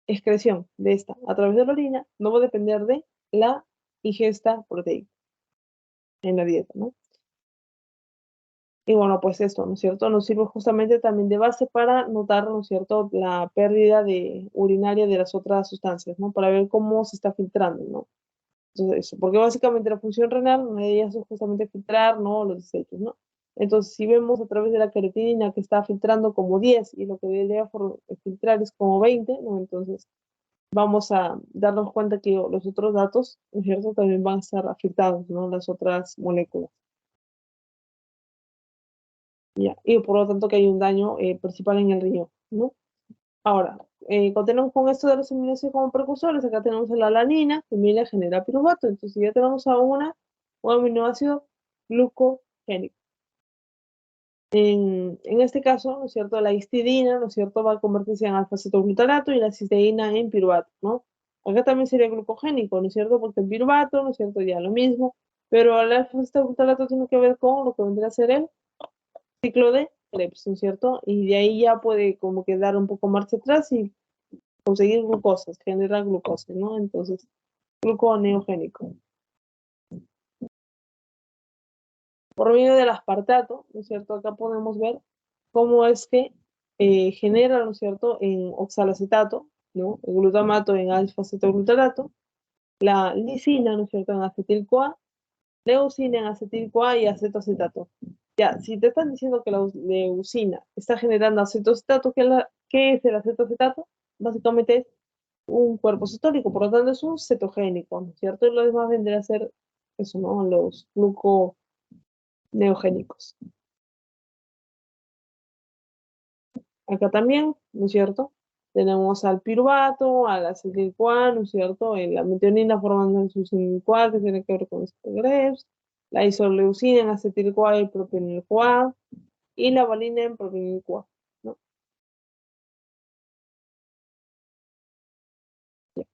excreción de esta a través de la orina no va a depender de la ingesta proteica en la dieta, ¿no? Y bueno, pues esto, ¿no es cierto? Nos sirve justamente también de base para notar, ¿no es cierto?, la pérdida de urinaria de las otras sustancias, ¿no? Para ver cómo se está filtrando, ¿no? Entonces, eso, porque básicamente la función renal, una de ellas es justamente filtrar, ¿no? Los desechos, ¿no? Entonces, si vemos a través de la creatinina que está filtrando como 10 y lo que debería filtrar es como 20, ¿no? Entonces, vamos a darnos cuenta que los otros datos, ¿no es cierto?, también van a estar afectados, ¿no? Las otras moléculas. ¿Ya? Y por lo tanto que hay un daño principal en el riñón, ¿no? Ahora, continuamos con esto de los aminoácidos como precursores. Acá tenemos la alanina, que viene a generar piruvato. Entonces ya tenemos a un aminoácido glucogénico. En este caso, ¿no es cierto? La histidina, ¿no es cierto?, va a convertirse en alfa-cetoglutarato y la cisteína en piruvato, ¿no? Acá también sería glucogénico, ¿no es cierto? Porque el piruvato, ¿no es cierto?, ya lo mismo, pero el alfa-cetoglutarato tiene que ver con lo que vendría a ser el ciclo de Krebs, ¿no es cierto? Y de ahí ya puede como que dar un poco marcha atrás y conseguir glucosas, generar glucosa, ¿no? Entonces, gluconeogénico. Por medio del aspartato, ¿no es cierto? Acá podemos ver cómo es que genera, ¿no es cierto?, en oxalacetato, ¿no? El glutamato en alfa-cetoglutarato, la lisina, ¿no es cierto?, en acetil-CoA, leucina en acetil-CoA y acetoacetato. Ya, si te están diciendo que la leucina está generando acetoacetato, ¿qué es el acetoacetato? Básicamente es un cuerpo cetónico, por lo tanto es un cetogénico, ¿no es cierto? Y lo demás vendría a ser eso, ¿no? Los gluconeogénicos. Acá también, ¿no es cierto? Tenemos al piruvato, al acetil-CoA, ¿no es cierto? La metionina formando el succinil-CoA, que tiene que ver con este Krebs, la isoleucina en acetil-CoA y propionil-CoA, y la valina en propionil-CoA, ¿no?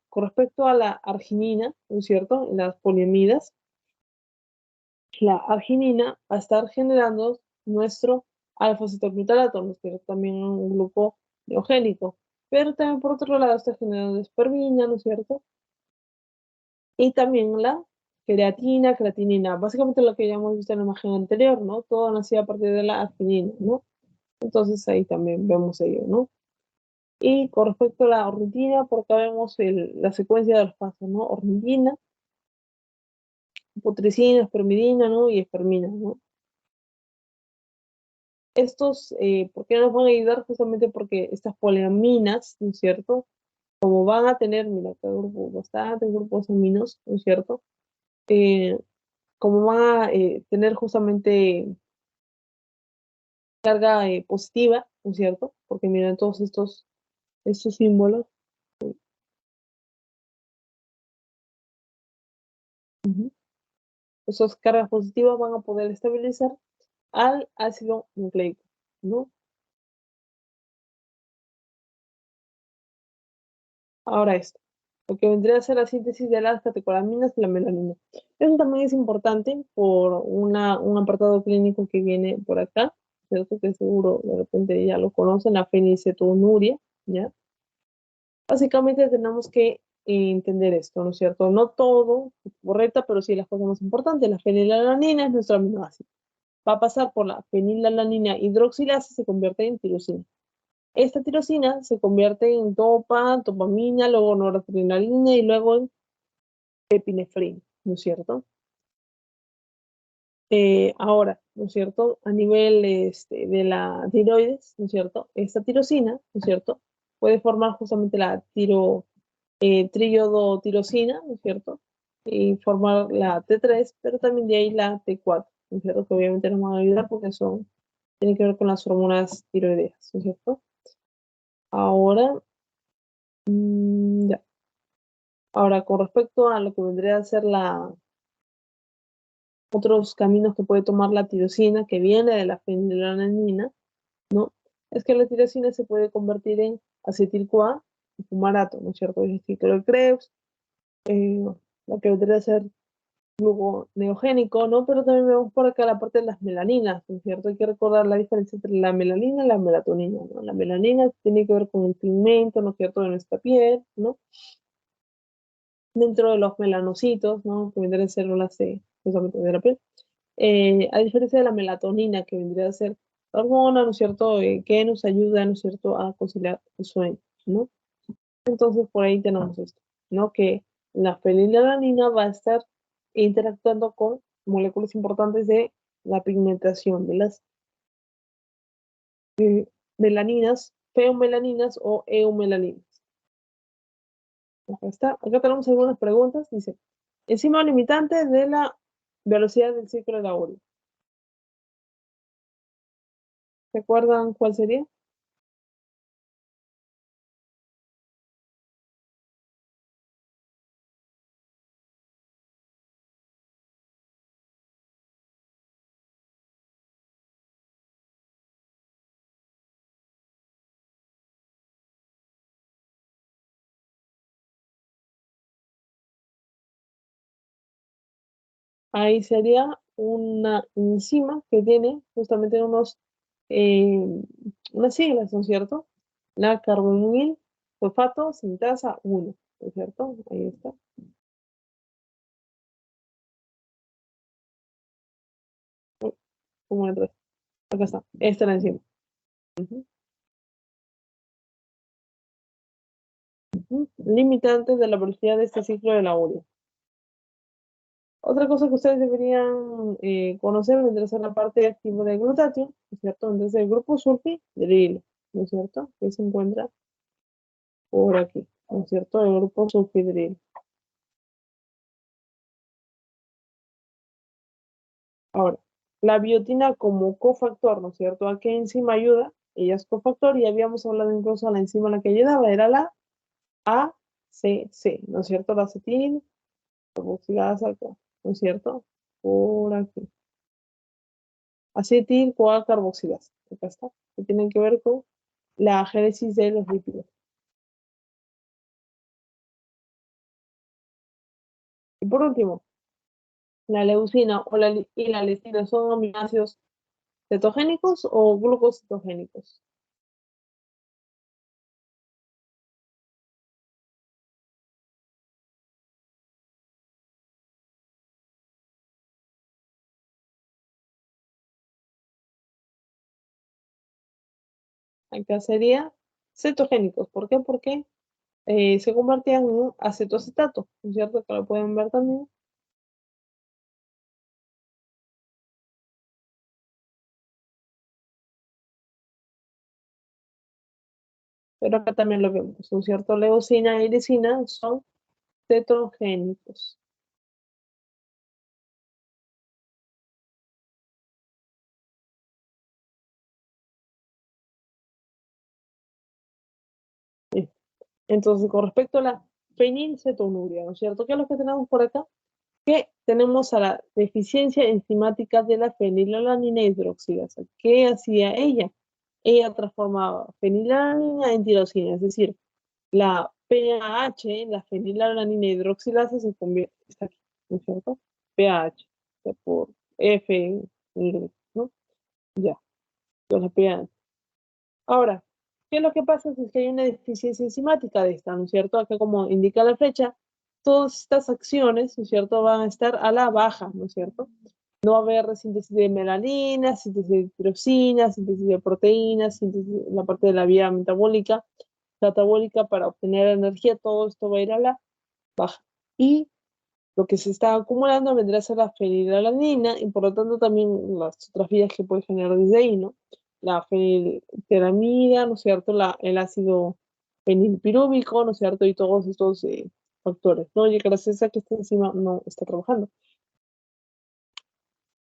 Con respecto a la arginina, ¿no es cierto? En las poliamidas, la arginina va a estar generando nuestro alfa-cetoglutarato, ¿no es cierto? También un grupo neogénico. Pero también por otro lado está generando espermina, ¿no es cierto? Y también la creatinina, básicamente lo que ya hemos visto en la imagen anterior, ¿no? Todo nacía a partir de la arginina, ¿no? Entonces ahí también vemos ello, ¿no? Y con respecto a la ornitina, por acá vemos la secuencia de los pasos, ¿no? Ornitina, putricina, espermidina, ¿no? Y espermina, ¿no? Estos, ¿por qué nos van a ayudar? Justamente porque estas poliaminas, ¿no es cierto? Como van a tener, mira, acá bastantes grupos aminos, ¿no es cierto? Como van a tener justamente carga positiva, ¿no es cierto? Porque miren todos estos símbolos. Uh-huh. Esas cargas positivas van a poder estabilizar al ácido nucleico, ¿no? Ahora esto. lo que vendría a ser la síntesis de las catecolaminas y la melanina. Eso también es importante por un apartado clínico que viene por acá, ¿cierto? Que seguro de repente ya lo conocen, la fenilcetonuria, ¿ya? Básicamente tenemos que entender esto, ¿no es cierto? No todo es correcta, pero sí las cosas más importantes. La fenilalanina es nuestro aminoácido. Va a pasar por la fenilalanina hidroxilasa y se convierte en tirosina. Esta tirosina se convierte en dopamina, luego noradrenalina y luego en epinefrina, ¿no es cierto? Ahora, ¿no es cierto? A nivel de la tiroides, ¿no es cierto? Esta tirosina, ¿no es cierto? Puede formar justamente la triodotirosina, ¿no es cierto? Y formar la T3, pero también de ahí la T4, ¿no es cierto? Que obviamente nos van a ayudar porque tienen que ver con las hormonas tiroideas, ¿no es cierto? Ahora, ya. Ahora, con respecto a lo que vendría a ser otros caminos que puede tomar la tirosina, que viene de la fenilalanina, ¿no? Es que la tirosina se puede convertir en acetil-CoA y fumarato, ¿no es cierto? Es decir, el Krebs, lo que vendría a ser gluconeogénico, ¿no? Pero también vemos por acá la parte de las melaninas, ¿no es cierto? Hay que recordar la diferencia entre la melanina y la melatonina, ¿no? La melanina tiene que ver con el pigmento, ¿no es cierto?, de nuestra piel, ¿no? Dentro de los melanocitos, ¿no? Que vendrían a ser células justamente de la piel. A diferencia de la melatonina, que vendría a ser la hormona, ¿no es cierto?, que nos ayuda, ¿no es cierto?, a conciliar el sueño, ¿no? Entonces, por ahí tenemos esto, ¿no? Que la fenilalanina va a estar interactuando con moléculas importantes de la pigmentación de las melaninas, feomelaninas o eumelaninas. Acá está. Acá tenemos algunas preguntas. Dice, enzima limitante de la velocidad del ciclo de la urea. ¿Recuerdan cuál sería? Ahí sería una enzima que tiene justamente eh, unas siglas, ¿no es cierto? La carbonil sulfato sintasa 1, ¿no es cierto? Ahí está. ¿Cómo entra? Acá está. Esta es la enzima. Ujú, ujú. Limitantes de la velocidad de este ciclo de la urea. Otra cosa que ustedes deberían conocer vendría a ser la parte activa del glutatión, ¿no es cierto? Entonces el grupo sulfidrilo, ¿no es cierto? Que se encuentra por aquí, ¿no es cierto? El grupo sulfidrilo. Ahora, la biotina como cofactor, ¿no es cierto? ¿A qué enzima ayuda? Ella es cofactor y habíamos hablado incluso de la enzima a la que ayudaba, era la ACC, ¿no es cierto? La acetil carboxilasa, ¿no es cierto? Por aquí. Acetil CoA carboxilasa, acá está, que tienen que ver con la génesis de los lípidos. Y por último, la leucina y la lisina son aminoácidos cetogénicos o glucocetogénicos. Acá sería cetogénicos. ¿Por qué? Porque se convertían en un acetoacetato, ¿no es cierto? Que lo pueden ver también. Pero acá también lo vemos, ¿no es cierto? Leucina y lisina son cetogénicos. Sí. Entonces, con respecto a la fenilcetonuria, ¿no es cierto? ¿Qué es lo que tenemos por acá? Que tenemos a la deficiencia enzimática de la fenilalanina hidroxilasa. ¿Qué hacía ella? Ella transformaba fenilalanina en tirosina, es decir, la PAH, la fenilalanina hidroxilasa se convierte, está aquí, ¿no es cierto? PAH, o sea, por F en inglés, ¿no? Ya, entonces PAH. Ahora, ¿qué es lo que pasa? Si es que hay una deficiencia enzimática de esta, ¿no es cierto? Acá como indica la flecha, todas estas acciones, ¿no es cierto?, van a estar a la baja, ¿no es cierto? No va a haber síntesis de melanina, síntesis de tirosina, síntesis de proteínas, síntesis en la parte de la vía metabólica, catabólica para obtener energía, todo esto va a ir a la baja. Y lo que se está acumulando vendrá a ser la fenilalanina y por lo tanto también las otras vías que puede generar desde ahí, ¿no? La fenilteramida, ¿no es cierto? El ácido fenilpirúvico, ¿no es cierto? Y todos estos factores, ¿no? Y gracias a que esta enzima no está trabajando.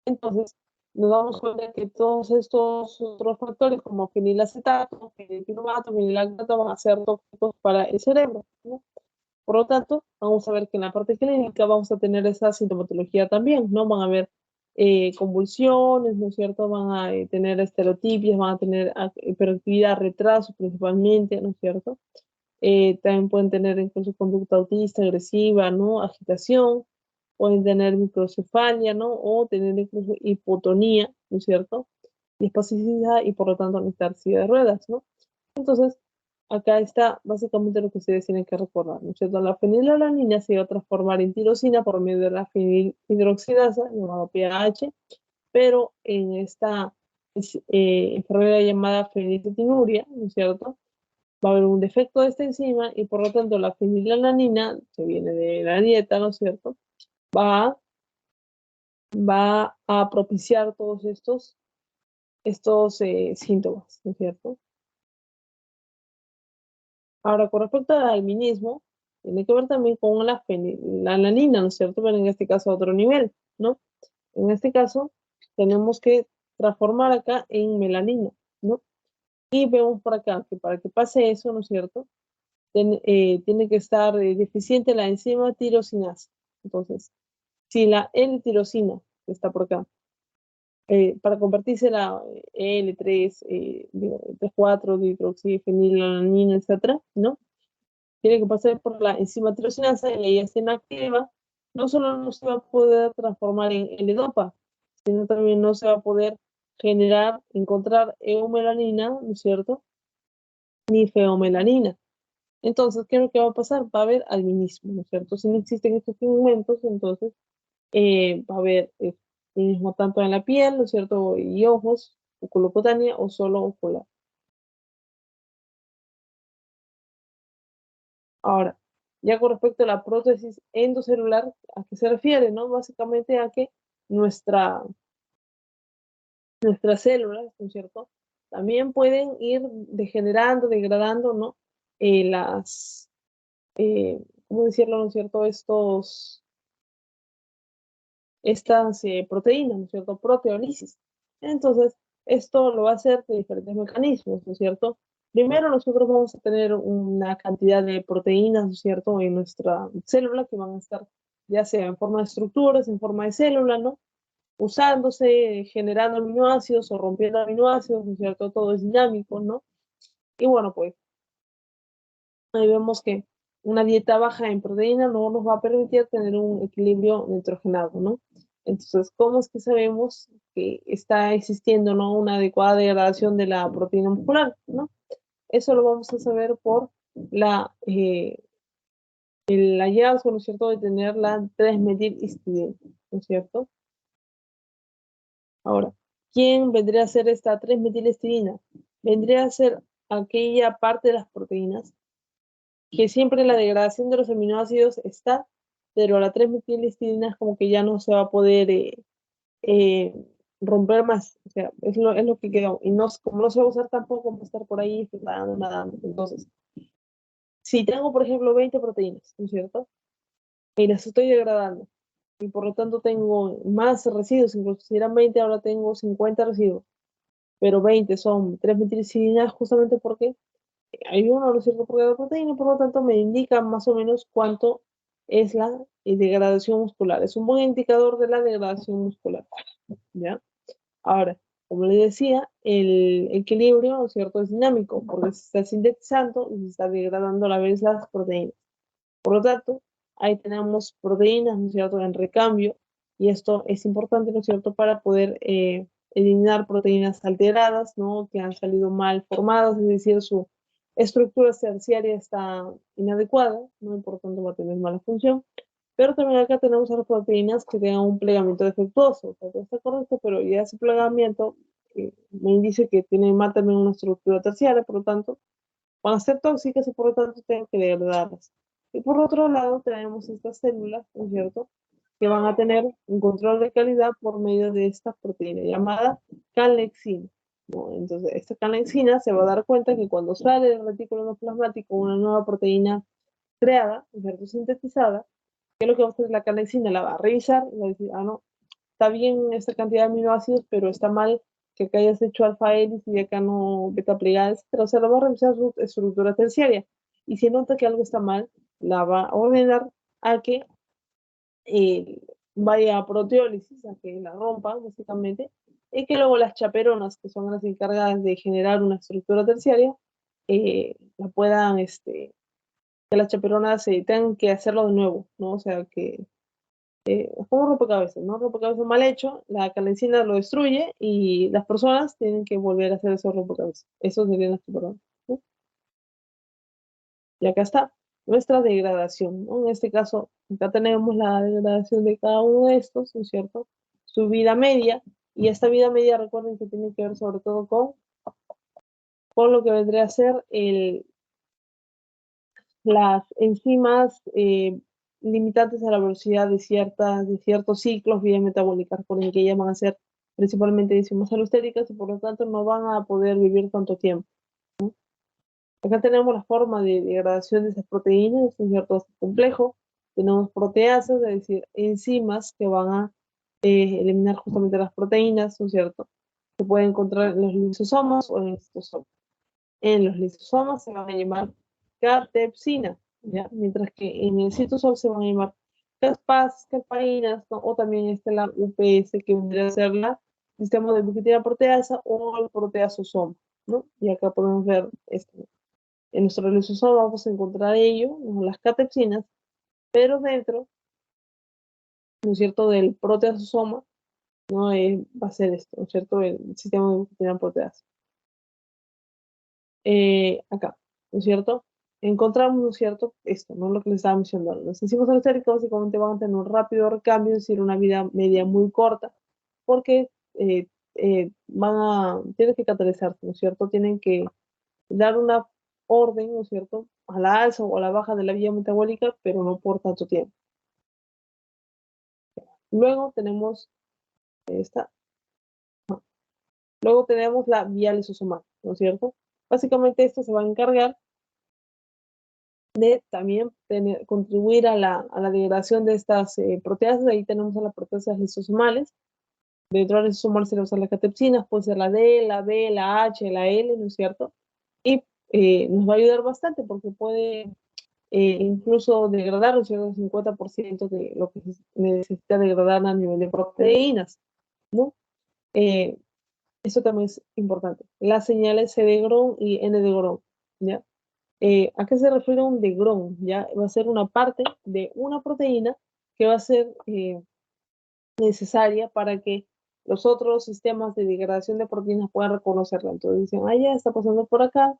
Entonces, nos damos cuenta que todos estos otros factores como fenilacetato, fenilpiruvato, fenilactato van a ser tóxicos para el cerebro, ¿no? Por lo tanto, vamos a ver que en la parte clínica vamos a tener esa sintomatología también, ¿no? Van a haber convulsiones, ¿no es cierto? Van a tener estereotipias, van a tener hiperactividad, retraso principalmente, ¿no es cierto? También pueden tener incluso conducta autista, agresiva, ¿no? Agitación, pueden tener microcefalia, ¿no? O tener incluso hipotonía, ¿no es cierto? Dispasticidad y por lo tanto necesitar silla de ruedas, ¿no? Entonces, acá está básicamente lo que ustedes tienen que recordar, ¿no es cierto? La fenilalanina se va a transformar en tirosina por medio de la fenilhidroxilasa, llamada PAH, pero en esta enfermedad llamada fenilketonuria, ¿no es cierto? Va a haber un defecto de esta enzima y por lo tanto la fenilalanina, que viene de la dieta, ¿no es cierto? Va, va a propiciar todos estos síntomas, ¿no es cierto? Ahora, con respecto al albinismo, tiene que ver también con la fenilalanina, ¿no es cierto? Pero en este caso a otro nivel, ¿no? En este caso, tenemos que transformar acá en melanina, ¿no? Y vemos por acá que para que pase eso, ¿no es cierto? Tiene que estar deficiente la enzima tirosinasa. Entonces, si la L-tirosina, que está por acá, para convertirse la L3, 3,4, dihidroxifenilalanina, etcétera, ¿no? Tiene que pasar por la enzima tirosinasa y ella se inactiva, no solo no se va a poder transformar en L-dopa, sino también no se va a poder generar, encontrar eumelanina, ¿no es cierto? Ni feomelanina. Entonces, ¿qué es lo que va a pasar? Va a haber albinismo, ¿no es cierto? Si no existen estos pigmentos, entonces va a haber mismo tanto en la piel, ¿no es cierto? Y ojos, oculocutánea o solo ocular. Ahora, ya con respecto a la prótesis endocelular, ¿a qué se refiere? ¿No? Básicamente a que nuestras células, ¿no es cierto? También pueden ir degenerando, degradando, ¿no? Las, ¿cómo decirlo, no es cierto? Estas proteínas, ¿no es cierto? Proteolisis. Entonces, esto lo va a hacer de diferentes mecanismos, ¿no es cierto? Primero, nosotros vamos a tener una cantidad de proteínas, ¿no es cierto?, en nuestra célula que van a estar ya sea en forma de estructuras, en forma de célula, ¿no? Usándose, generando aminoácidos o rompiendo aminoácidos, ¿no es cierto? Todo es dinámico, ¿no? Y bueno, pues ahí vemos que una dieta baja en proteína no nos va a permitir tener un equilibrio nitrogenado, ¿no? Entonces, ¿cómo es que sabemos que está existiendo, ¿no?, una adecuada degradación de la proteína muscular, ¿no? Eso lo vamos a saber por el hallazgo, ¿no es cierto?, de tener la 3-metilhistidina, ¿no es cierto? Ahora, ¿quién vendría a ser esta 3-metilhistidina? Vendría a ser aquella parte de las proteínas que siempre la degradación de los aminoácidos está, pero la 3-metilhistidina es como que ya no se va a poder eh, romper más. O sea, es lo que quedó. Y no, como no se va a usar tampoco, va a estar por ahí flotando, nadando. Entonces, si tengo, por ejemplo, 20 proteínas, ¿no es cierto? Y las estoy degradando. Y por lo tanto tengo más residuos, incluso si eran 20, ahora tengo 50 residuos. Pero 20 son 3-metilhistidina justamente porque hay uno, ¿no es cierto?, por cada proteína, por lo tanto me indica más o menos cuánto es la degradación muscular. Es un buen indicador de la degradación muscular, ¿ya? Ahora, como les decía, el equilibrio, ¿no es cierto?, es dinámico, porque se está sintetizando y se está degradando a la vez las proteínas. Por lo tanto, ahí tenemos proteínas, ¿no es cierto?, en recambio, y esto es importante, ¿no es cierto?, para poder eliminar proteínas alteradas, ¿no?, que han salido mal formadas, es decir, su estructura terciaria está inadecuada, ¿no?, y por lo tanto va a tener mala función. Pero también acá tenemos las proteínas que tengan un plegamiento defectuoso, o sea, todo está correcto, pero ya ese plegamiento me indica que tiene mal también una estructura terciaria, por lo tanto, van a ser tóxicas y por lo tanto tengo que degradarlas. Y por otro lado tenemos estas células, ¿no es cierto?, que van a tener un control de calidad por medio de esta proteína llamada calexina, ¿no? Entonces, esta calexina se va a dar cuenta que cuando sale del retículo endoplasmático una nueva proteína creada, ¿no es cierto?, sintetizada, ¿qué es lo que va a hacer la calexina? La va a revisar y va a decir, ah, no, está bien esta cantidad de aminoácidos, pero está mal que acá hayas hecho alfa hélice y acá no beta plegada, etc. O sea, lo va a revisar su estructura terciaria. Y si nota que algo está mal, la va a ordenar a que vaya a proteólisis, a que la rompa, básicamente, y que luego las chaperonas, que son las encargadas de generar una estructura terciaria, la puedan, que las chaperonas tengan que hacerlo de nuevo, ¿no? O sea, que es como un rompecabezas, ¿no? Un rompecabezas mal hecho, la calcina lo destruye y las personas tienen que volver a hacer esos rompecabezas. Eso sería las chaperonas, ¿no? Y acá está nuestra degradación, ¿no? En este caso, acá tenemos la degradación de cada uno de estos, ¿no es cierto? Su vida media, y esta vida media, recuerden que tiene que ver sobre todo con lo que vendría a ser las enzimas limitantes a la velocidad de ciertos ciclos vía metabólica. Recuerden que ellas van a ser principalmente enzimas alostéricas y por lo tanto no van a poder vivir tanto tiempo. Acá tenemos la forma de degradación de esas proteínas, es un cierto complejo. Tenemos proteasas, es decir, enzimas que van a eliminar justamente las proteínas, ¿no es cierto? Se puede encontrar en los lisosomas o en el citosoma. En los lisosomas se van a llamar catepsina, ¿ya? Mientras que en el citosol se van a llamar caspas, caspainas, ¿no? O también está la UPS, que vendría a ser la sistema de ubiquitina proteasa o el proteasosoma, ¿no? Y acá podemos ver esto. En nuestro lisosoma vamos a encontrar ello, ¿no?, las catepsinas, pero dentro, ¿no es cierto?, del proteasosoma, ¿no? Va a ser esto, ¿no es cierto?, el sistema de ubiquitina proteasa. Acá, ¿no es cierto? Encontramos, ¿no es cierto?, esto, ¿no?, lo que les estaba mencionando. Las enzimas alostéricas básicamente van a tener un rápido recambio, es decir, una vida media muy corta, porque tienen que catalizarse, ¿no es cierto? Tienen que dar una orden, ¿no es cierto?, a la alza o a la baja de la vía metabólica, pero no por tanto tiempo. Luego tenemos esta, luego tenemos la vía lisosomal, ¿no es cierto? Básicamente esto se va a encargar de también contribuir a la degradación de estas proteasas. Ahí tenemos a las proteasas lisosomales. Dentro de las lisosomales se usan las catepsinas, puede ser la D, la B, la H, la L, ¿no es cierto? Y nos va a ayudar bastante porque puede incluso degradar un 50% de lo que se necesita degradar a nivel de proteínas, ¿no? Eso también es importante. Las señales C de Gron y N de Gron, ¿ya? ¿A qué se refiere un degrón? ¿Ya? Va a ser una parte de una proteína que va a ser necesaria para que los otros sistemas de degradación de proteínas puedan reconocerla. Entonces dicen, ah, ya está pasando por acá.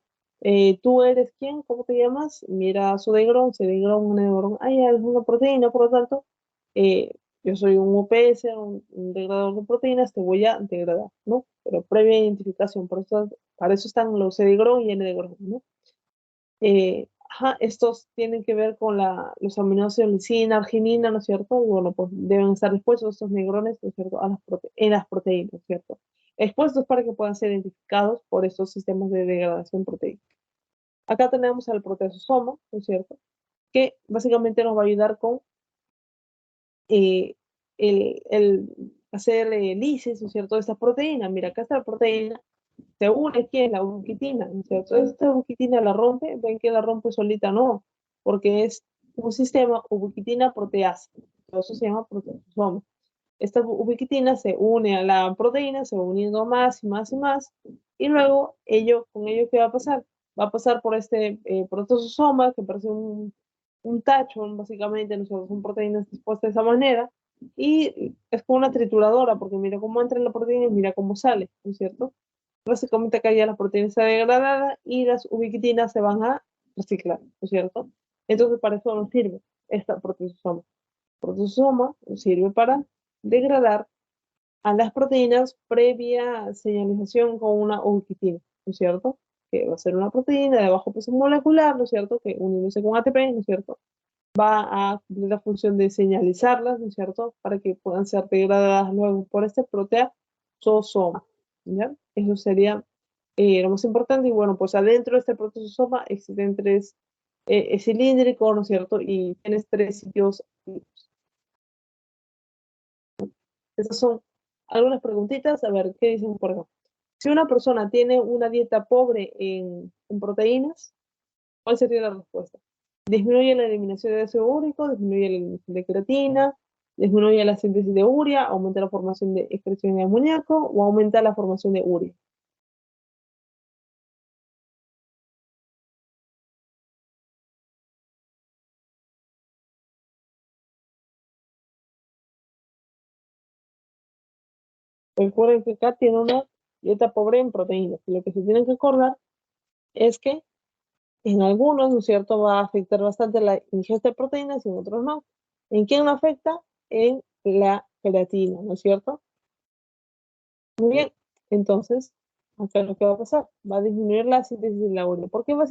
¿Tú eres quién? ¿Cómo te llamas? Mira su degrón, se degrón, un degrón. Ah, ya es una proteína, por lo tanto, yo soy un UPS, un degradador de proteínas, te voy a degradar, ¿no? Pero previa identificación, para eso están los C-degrón y N-degrón, ¿no? Estos tienen que ver con los aminoácidos lisina, arginina, ¿no es cierto? Y bueno, pues deben estar expuestos estos negrones, ¿no es cierto?, en las proteínas, ¿no es cierto? Expuestos para que puedan ser identificados por estos sistemas de degradación proteica. Acá tenemos al proteasosoma, ¿no es cierto?, que básicamente nos va a ayudar con eh, el hacer lisis, ¿no es cierto?, de estas proteínas. Mira, acá está la proteína, se une, ¿quién? La ubiquitina, ¿no es cierto? Esta ubiquitina la rompe, ven que la rompe solita, no, porque es un sistema ubiquitina proteasa, eso se llama proteasoma. esta ubiquitina se une a la proteína, se va uniendo más y más y más, y luego con ello, ¿qué va a pasar? Va a pasar por este protosoma, que parece un tachón, básicamente, ¿no? Son proteínas dispuestas de esa manera, y es como una trituradora, porque mira cómo entra en la proteína y mira cómo sale, ¿no es cierto? Básicamente acá ya la proteína está degradada y las ubiquitinas se van a reciclar, ¿no es cierto? Entonces para eso nos sirve esta protosoma. Protosoma nos sirve para degradar a las proteínas previa señalización con una ubiquitina, ¿no es cierto? Que va a ser una proteína de bajo peso molecular, ¿no es cierto? Que uniéndose con ATP, ¿no es cierto? Va a cumplir la función de señalizarlas, ¿no es cierto? Para que puedan ser degradadas luego por este proteasoma, ¿ya? Eso sería lo más importante. Y bueno, pues adentro de este proteasoma existen tres, es cilíndrico, ¿no es cierto? Y tienes tres sitios activos. Esas son algunas preguntitas, a ver qué dicen por acá. Si una persona tiene una dieta pobre en proteínas, ¿cuál sería la respuesta? Disminuye la eliminación de ácido úrico, disminuye la eliminación de creatina, disminuye la síntesis de urea, aumenta la formación de excreción de amoníaco o aumenta la formación de urea. Recuerden que acá tiene una dieta pobre en proteínas. Lo que se tienen que acordar es que en algunos, ¿no es cierto?, va a afectar bastante la ingesta de proteínas y en otros no. ¿En quién no afecta? En la creatina, ¿no es cierto? Muy bien, entonces, acá lo que va a pasar, va a disminuir la síntesis de la urea. ¿Por qué va a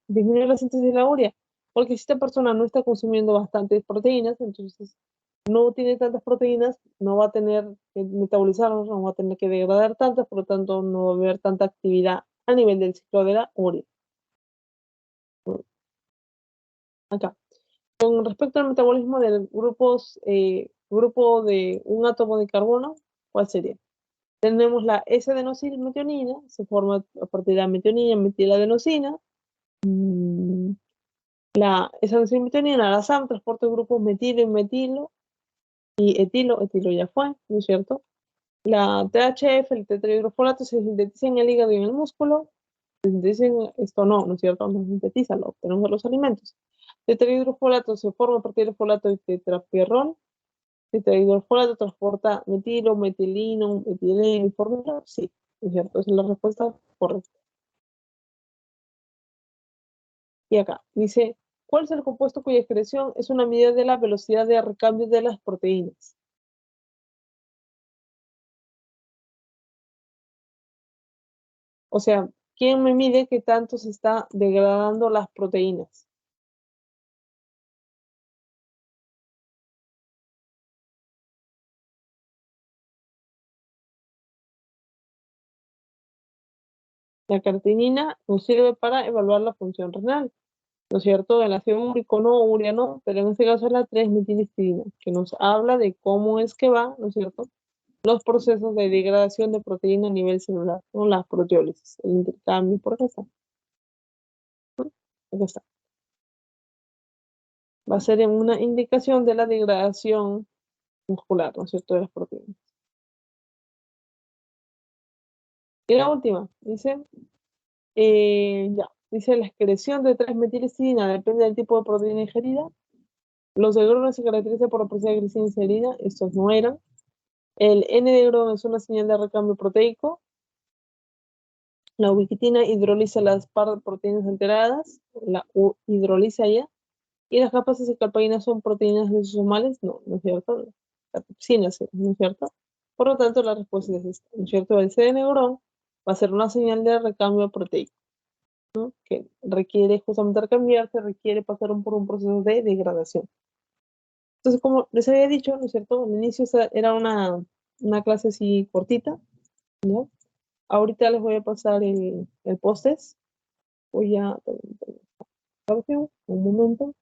disminuir la síntesis de la urea? Porque si esta persona no está consumiendo bastantes proteínas, entonces no tiene tantas proteínas, no va a tener que metabolizarlas, no va a tener que degradar tantas, por lo tanto no va a haber tanta actividad a nivel del ciclo de la urea. Acá. Con respecto al metabolismo del grupo de un átomo de carbono, ¿cuál sería? Tenemos la S-adenosilmetionina, se forma a partir de la metionina, metiladenosina. La S-adenosilmetionina, la SAM, transporta grupos metilo y metilo, y etilo ya fue, ¿no es cierto? La THF, el tetrahidrofolato, se sintetiza en el hígado y en el músculo. Se sintetiza esto no es cierto, no se sintetiza, lo obtenemos de los alimentos. Tetrahidrofolato se forma a partir del folato y tetrapierrol. Tetrahidrofolato transporta metilo, metilino, metileno y formilo. Sí, es cierto, esa es la respuesta correcta. Y acá dice, ¿cuál es el compuesto cuya excreción es una medida de la velocidad de recambio de las proteínas? O sea, ¿quién me mide qué tanto se está degradando las proteínas? La creatinina nos sirve para evaluar la función renal, ¿no es cierto? El ácido úrico no, urea no, pero en este caso es la 3-metilhistidina, que nos habla de cómo es que va, ¿no es cierto?, los procesos de degradación de proteína a nivel celular, ¿no? La proteólisis, el intercambio, por acá está. Acá está. Va a ser en una indicación de la degradación muscular, ¿no es cierto?, de las proteínas. Y la última, dice, dice la excreción de 3-metilhistidina depende del tipo de proteína ingerida. Los negrones se caracterizan por la presencia de glicina inserida, estos no eran. El N-negrón es una señal de recambio proteico. La ubiquitina hidroliza las proteínas alteradas, la U hidroliza ya. Y las capas de calpaína son proteínas lisosomales, no es cierto. La pepsina, sí, no es cierto. Por lo tanto, la respuesta es esta, ¿no es cierto? El C de negrón va a ser una señal de recambio proteico, ¿no? Que requiere justamente recambiarse, requiere pasar por un proceso de degradación. Entonces, como les había dicho, ¿no es cierto? Al inicio era una clase así cortita, ¿no? Ahorita les voy a pasar el post-test. Voy a... Un momento.